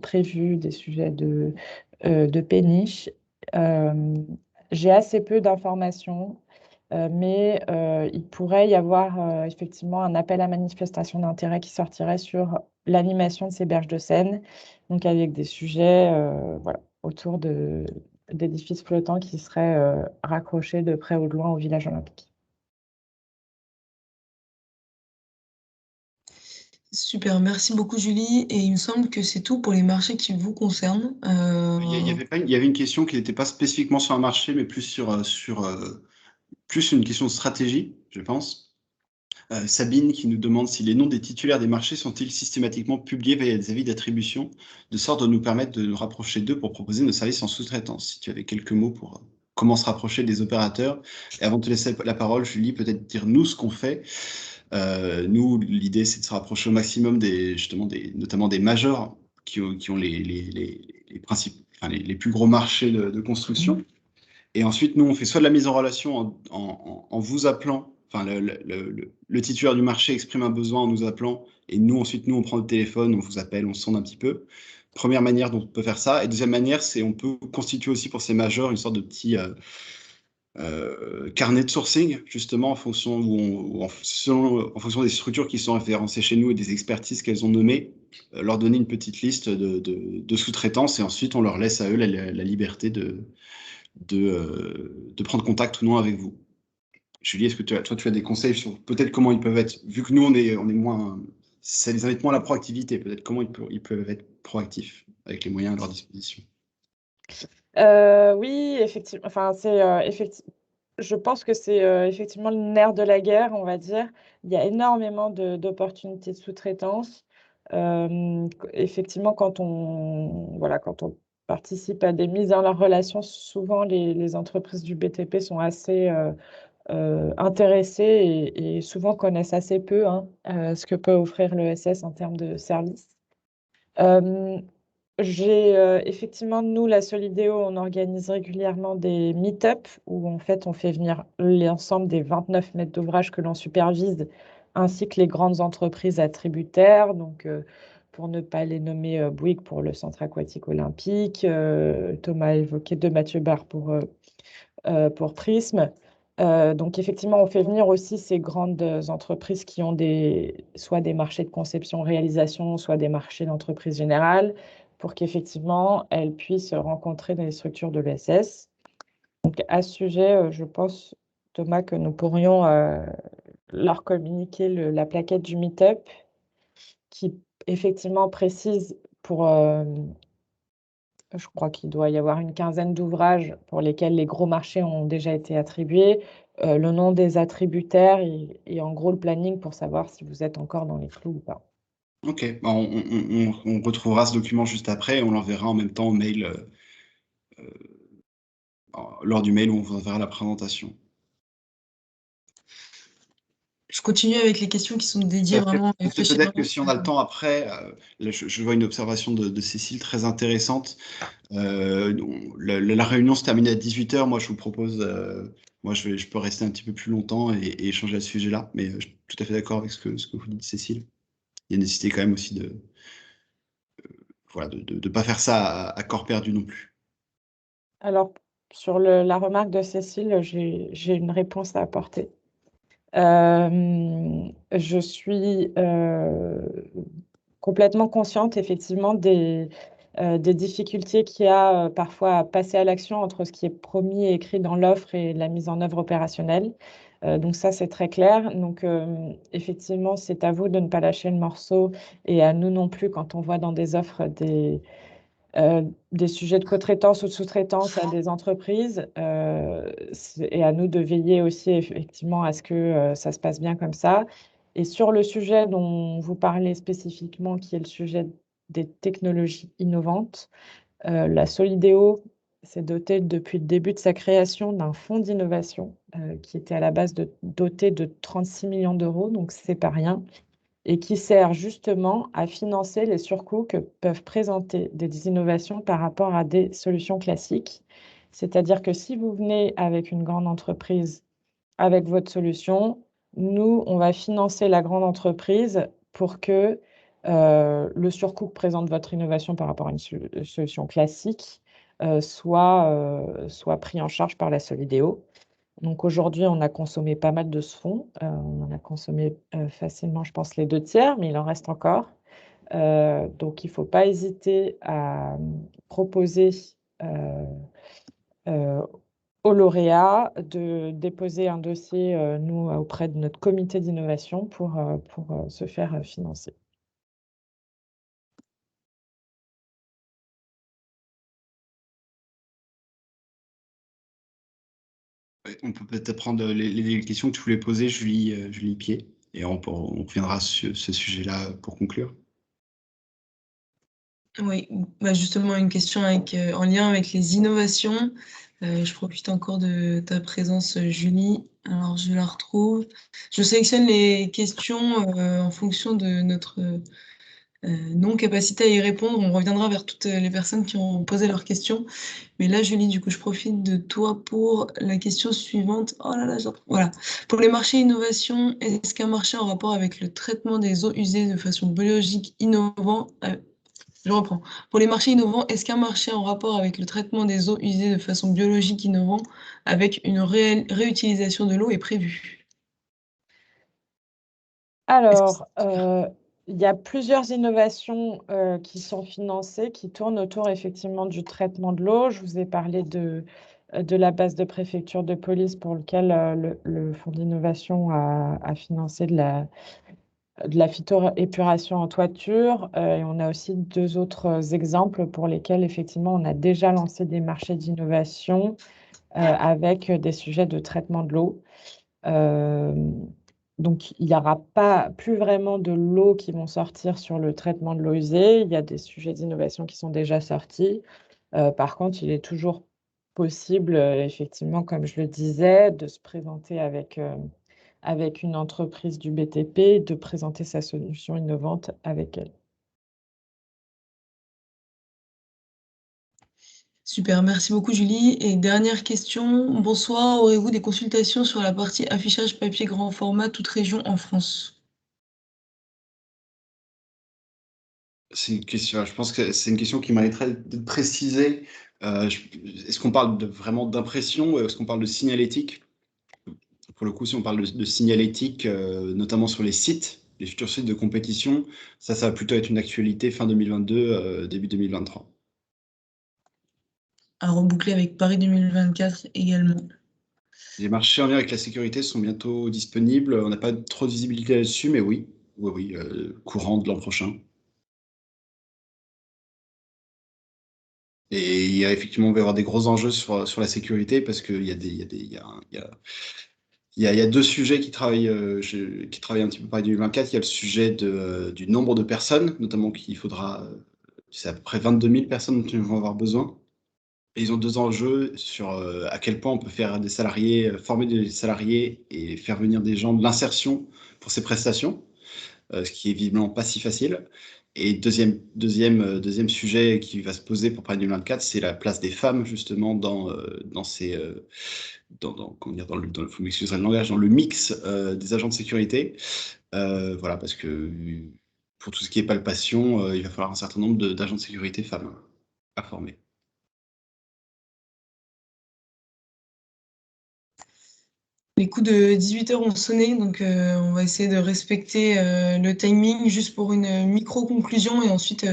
prévus, des sujets de péniches. J'ai assez peu d'informations, mais il pourrait y avoir effectivement un appel à manifestation d'intérêt qui sortirait sur l'animation de ces berges de Seine, donc avec des sujets voilà, autour d'édifices flottants qui seraient raccrochés de près ou de loin au village olympique. Super, merci beaucoup Julie. Et il me semble que c'est tout pour les marchés qui vous concernent. Il y avait une question qui n'était pas spécifiquement sur un marché, mais plus plus une question de stratégie, je pense. Sabine qui nous demande si les noms des titulaires des marchés sont-ils systématiquement publiés via des avis d'attribution, de sorte de nous permettre de nous rapprocher d'eux pour proposer nos services en sous-traitance. Si tu avais quelques mots pour comment se rapprocher des opérateurs. Et avant de te laisser la parole, Julie, peut-être dire nous ce qu'on fait. Nous, l'idée, c'est de se rapprocher au maximum notamment des majors qui ont les principes, enfin, les plus gros marchés de construction. Et ensuite, nous, on fait soit de la mise en relation en vous appelant, enfin, le titulaire du marché exprime un besoin en nous appelant, et nous, ensuite, nous, on prend le téléphone, on vous appelle, on sonde un petit peu. Première manière dont on peut faire ça. Et deuxième manière, c'est on peut constituer aussi pour ces majors une sorte de petit carnet de sourcing, justement, en fonction, en fonction des structures qui sont référencées chez nous et des expertises qu'elles ont nommées, leur donner une petite liste de sous-traitance, et ensuite, on leur laisse à eux la liberté de prendre contact ou non avec vous. Julie, est-ce que tu as des conseils sur peut-être comment ils peuvent être, vu que nous, on est moins, ça les invite moins à la proactivité, peut-être comment ils peuvent être proactifs avec les moyens à leur disposition. Oui, effectivement, enfin, je pense que c'est effectivement le nerf de la guerre, on va dire. Il y a énormément d'opportunités de sous-traitance. Effectivement, voilà, quand on participe à des mises en relation, souvent les entreprises du BTP sont assez intéressées et souvent connaissent assez peu hein, ce que peut offrir l'ESS en termes de services. Effectivement, nous, la Solidéo, on organise régulièrement des meet-up où en fait on fait venir l'ensemble des 29 maîtres d'ouvrage que l'on supervise, ainsi que les grandes entreprises attributaires. Donc, pour ne pas les nommer, Bouygues pour le centre aquatique olympique, Thomas a évoqué de Mathieu Barre pour Prism. Donc effectivement, on fait venir aussi ces grandes entreprises qui ont soit des marchés de conception-réalisation, soit des marchés d'entreprise générale, pour qu'effectivement, elles puissent rencontrer dans les structures de l'ESS. Donc à ce sujet, je pense, Thomas, que nous pourrions leur communiquer la plaquette du Meetup qui effectivement précise pour, je crois qu'il doit y avoir une quinzaine d'ouvrages pour lesquels les gros marchés ont déjà été attribués, le nom des attributaires et en gros le planning pour savoir si vous êtes encore dans les clous ou pas. Ok, bah, on retrouvera ce document juste après et on l'enverra en même temps au mail, lors du mail où on vous enverra la présentation. Je continue avec les questions qui sont dédiées vraiment et fléchées Peut-être que vraiment si on a le temps après, là, je vois une observation de Cécile très intéressante. La réunion se termine à 18h. Moi, je vous propose, moi, je peux rester un petit peu plus longtemps et échanger à ce sujet-là. Mais je suis tout à fait d'accord avec ce que vous dites, Cécile. Il y a nécessité quand même aussi de voilà, de pas faire ça à corps perdu non plus. Alors, sur la remarque de Cécile, j'ai une réponse à apporter. Je suis complètement consciente, effectivement, des difficultés qu'il y a parfois à passer à l'action entre ce qui est promis et écrit dans l'offre et la mise en œuvre opérationnelle. Donc ça, c'est très clair. Donc, effectivement, c'est à vous de ne pas lâcher le morceau et à nous non plus quand on voit dans des offres des sujets de co-traitance ou de sous-traitance à des entreprises. Et à nous de veiller aussi effectivement à ce que ça se passe bien comme ça. Et sur le sujet dont vous parlez spécifiquement, qui est le sujet des technologies innovantes, la Solideo s'est dotée depuis le début de sa création d'un fonds d'innovation qui était à la base doté de 36 millions d'euros, donc c'est pas rien, et qui sert justement à financer les surcoûts que peuvent présenter des innovations par rapport à des solutions classiques. C'est-à-dire que si vous venez avec une grande entreprise avec votre solution, nous, on va financer la grande entreprise pour que le surcoût que présente votre innovation par rapport à une solution classique soit pris en charge par la Solideo. Donc aujourd'hui, on a consommé pas mal de ce fonds. On en a consommé facilement, je pense, les 2 tiers, mais il en reste encore. Donc il ne faut pas hésiter à proposer euh, euh, aux lauréats de déposer un dossier, nous, auprès de notre comité d'innovation pour se faire financer. Ouais, on peut peut-être prendre les questions que tu voulais poser, Julie Pied, et on reviendra sur ce sujet-là pour conclure. Oui, bah justement une question en lien avec les innovations. Je profite encore de ta présence, Julie. Alors je la retrouve. Je sélectionne les questions en fonction de notre non-capacité à y répondre. On reviendra vers toutes les personnes qui ont posé leurs questions. Mais là, Julie, du coup, je profite de toi pour la question suivante. Oh là là, voilà. Pour les marchés innovation, est-ce qu'un marché en rapport avec le traitement des eaux usées de façon biologique innovant, je reprends. Pour les marchés innovants, est-ce qu'un marché en rapport avec le traitement des eaux usées de façon biologique innovant avec une réelle réutilisation de l'eau est prévu? Alors, il y a plusieurs innovations qui sont financées, qui tournent autour effectivement du traitement de l'eau. Je vous ai parlé de la base de préfecture de police pour lequel le fonds d'innovation a financé de la phytoépuration en toiture. Et on a aussi 2 autres exemples pour lesquels effectivement on a déjà lancé des marchés d'innovation avec des sujets de traitement de l'eau. Donc, il n'y aura plus vraiment de lots qui vont sortir sur le traitement de l'eau usée. Il y a des sujets d'innovation qui sont déjà sortis. Par contre, il est toujours possible, effectivement, comme je le disais, de se présenter avec une entreprise du BTP, de présenter sa solution innovante avec elle. Super, merci beaucoup Julie. Et dernière question, bonsoir, aurez-vous des consultations sur la partie affichage papier grand format, toute région en France? C'est une question, je pense que c'est une question qui mériterait d'être précisée. Est-ce qu'on parle vraiment d'impression ou est-ce qu'on parle de signalétique? Pour le coup, si on parle de signalétique, notamment sur les sites, les futurs sites de compétition, ça va plutôt être une actualité fin 2022, début 2023. À reboucler avec Paris 2024 également. Les marchés en lien avec la sécurité sont bientôt disponibles. On n'a pas trop de visibilité là-dessus, mais oui, courant de l'an prochain. Et il y a effectivement, on va y avoir des gros enjeux sur la sécurité parce qu'il y a il y a deux sujets qui travaillent un petit peu par 2024. Il y a le sujet du nombre de personnes, notamment qu'il faudra, c'est à peu près 22 000 personnes dont ils vont avoir besoin. Et ils ont deux enjeux sur à quel point on peut faire des salariés, former des salariés et faire venir des gens de l'insertion pour ces prestations, ce qui est visiblement pas si facile. Et deuxième sujet qui va se poser pour Paris 2024, c'est la place des femmes justement dans ces comment dire, faut m'excuser le langage, dans le mix des agents de sécurité. Voilà, parce que pour tout ce qui est palpation, il va falloir un certain nombre d'agents de sécurité femmes à former. Les coups de 18 heures ont sonné, donc on va essayer de respecter le timing juste pour une micro-conclusion. Et ensuite,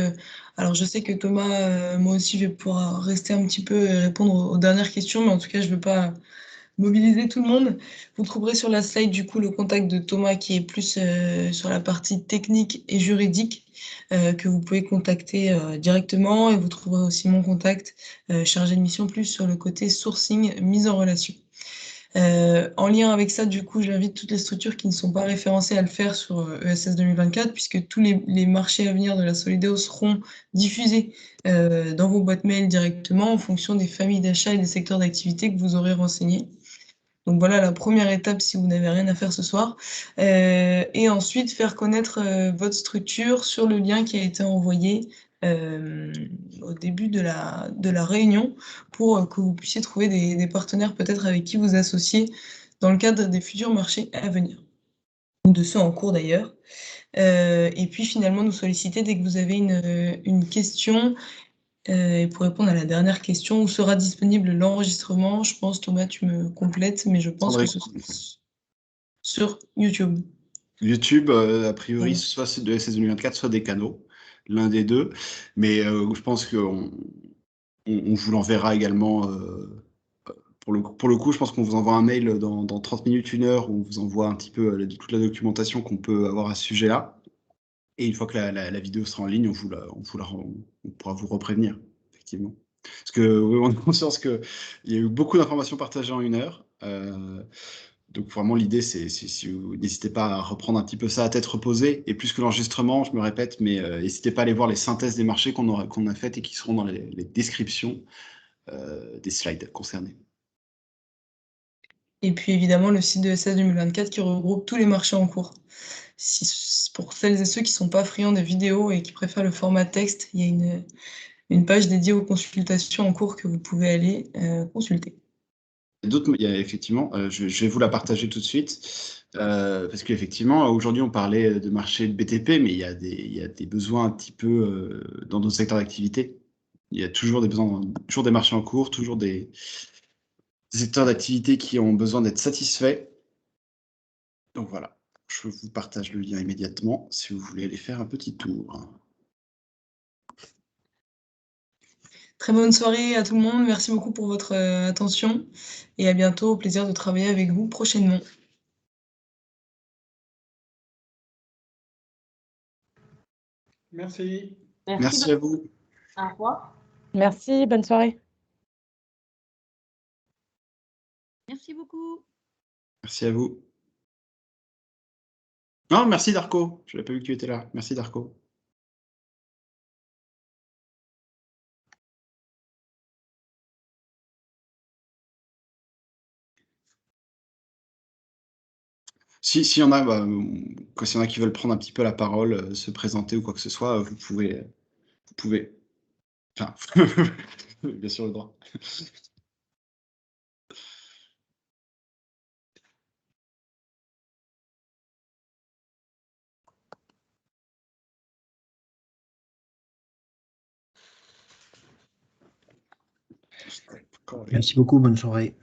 alors je sais que Thomas, moi aussi, je vais pouvoir rester un petit peu et répondre aux dernières questions, mais en tout cas, je ne veux pas mobiliser tout le monde. Vous trouverez sur la slide du coup le contact de Thomas qui est plus sur la partie technique et juridique que vous pouvez contacter directement. Et vous trouverez aussi mon contact chargé de mission plus sur le côté sourcing, mise en relation. En lien avec ça, du coup, j'invite toutes les structures qui ne sont pas référencées à le faire sur ESS 2024, puisque tous les marchés à venir de la Solideo seront diffusés dans vos boîtes mail directement en fonction des familles d'achat et des secteurs d'activité que vous aurez renseignés. Donc voilà la première étape si vous n'avez rien à faire ce soir. Et ensuite, faire connaître votre structure sur le lien qui a été envoyé au début de la réunion pour que vous puissiez trouver des partenaires peut-être avec qui vous associer dans le cadre des futurs marchés à venir, ou de ceux en cours d'ailleurs. Et puis finalement nous solliciter dès que vous avez une question. Et pour répondre à la dernière question, où sera disponible l'enregistrement? Je pense, Thomas, tu me complètes, mais je pense que ce sera sur YouTube. YouTube, a priori, Ouais. soit c'est de SS 2024, soit des canaux, l'un des deux. Mais je pense qu'on on vous l'enverra également. Pour le coup, je pense qu'on vous envoie un mail dans 30 minutes, 1 heure, où on vous envoie un petit peu toute la documentation qu'on peut avoir à ce sujet-là. Et une fois que la vidéo sera en ligne, on pourra vous reprévenir, effectivement. Parce que oui, on a conscience qu'il y a eu beaucoup d'informations partagées en 1 heure. Donc vraiment, l'idée, c'est si vous n'hésitez pas à reprendre un petit peu ça à tête reposée. Et plus que l'enregistrement, je me répète, mais n'hésitez pas à aller voir les synthèses des marchés qu'on a faites et qui seront dans les descriptions des slides concernés. Et puis évidemment le site de SS 2024 qui regroupe tous les marchés en cours. Pour celles et ceux qui ne sont pas friands de vidéos et qui préfèrent le format texte, il y a une page dédiée aux consultations en cours que vous pouvez aller consulter. Il y a effectivement, je vais vous la partager tout de suite, parce qu'effectivement, aujourd'hui, on parlait de marché de BTP, mais il y a des besoins un petit peu dans d'autres secteurs d'activité. Il y a toujours des besoins, toujours des marchés en cours, toujours des secteurs d'activité qui ont besoin d'être satisfaits. Donc voilà, je vous partage le lien immédiatement si vous voulez aller faire un petit tour. Très bonne soirée à tout le monde. Merci beaucoup pour votre attention et à bientôt. Au plaisir de travailler avec vous prochainement. Merci. Merci à vous. Au revoir. Merci, bonne soirée. Merci beaucoup. Merci à vous. Non, merci Darko. Je n'avais pas vu que tu étais là. Merci Darko. S'il y en a, s'il y en a qui veulent prendre un petit peu la parole, se présenter ou quoi que ce soit, vous pouvez. Vous pouvez. Enfin, bien sûr le droit. Merci beaucoup, bonne soirée.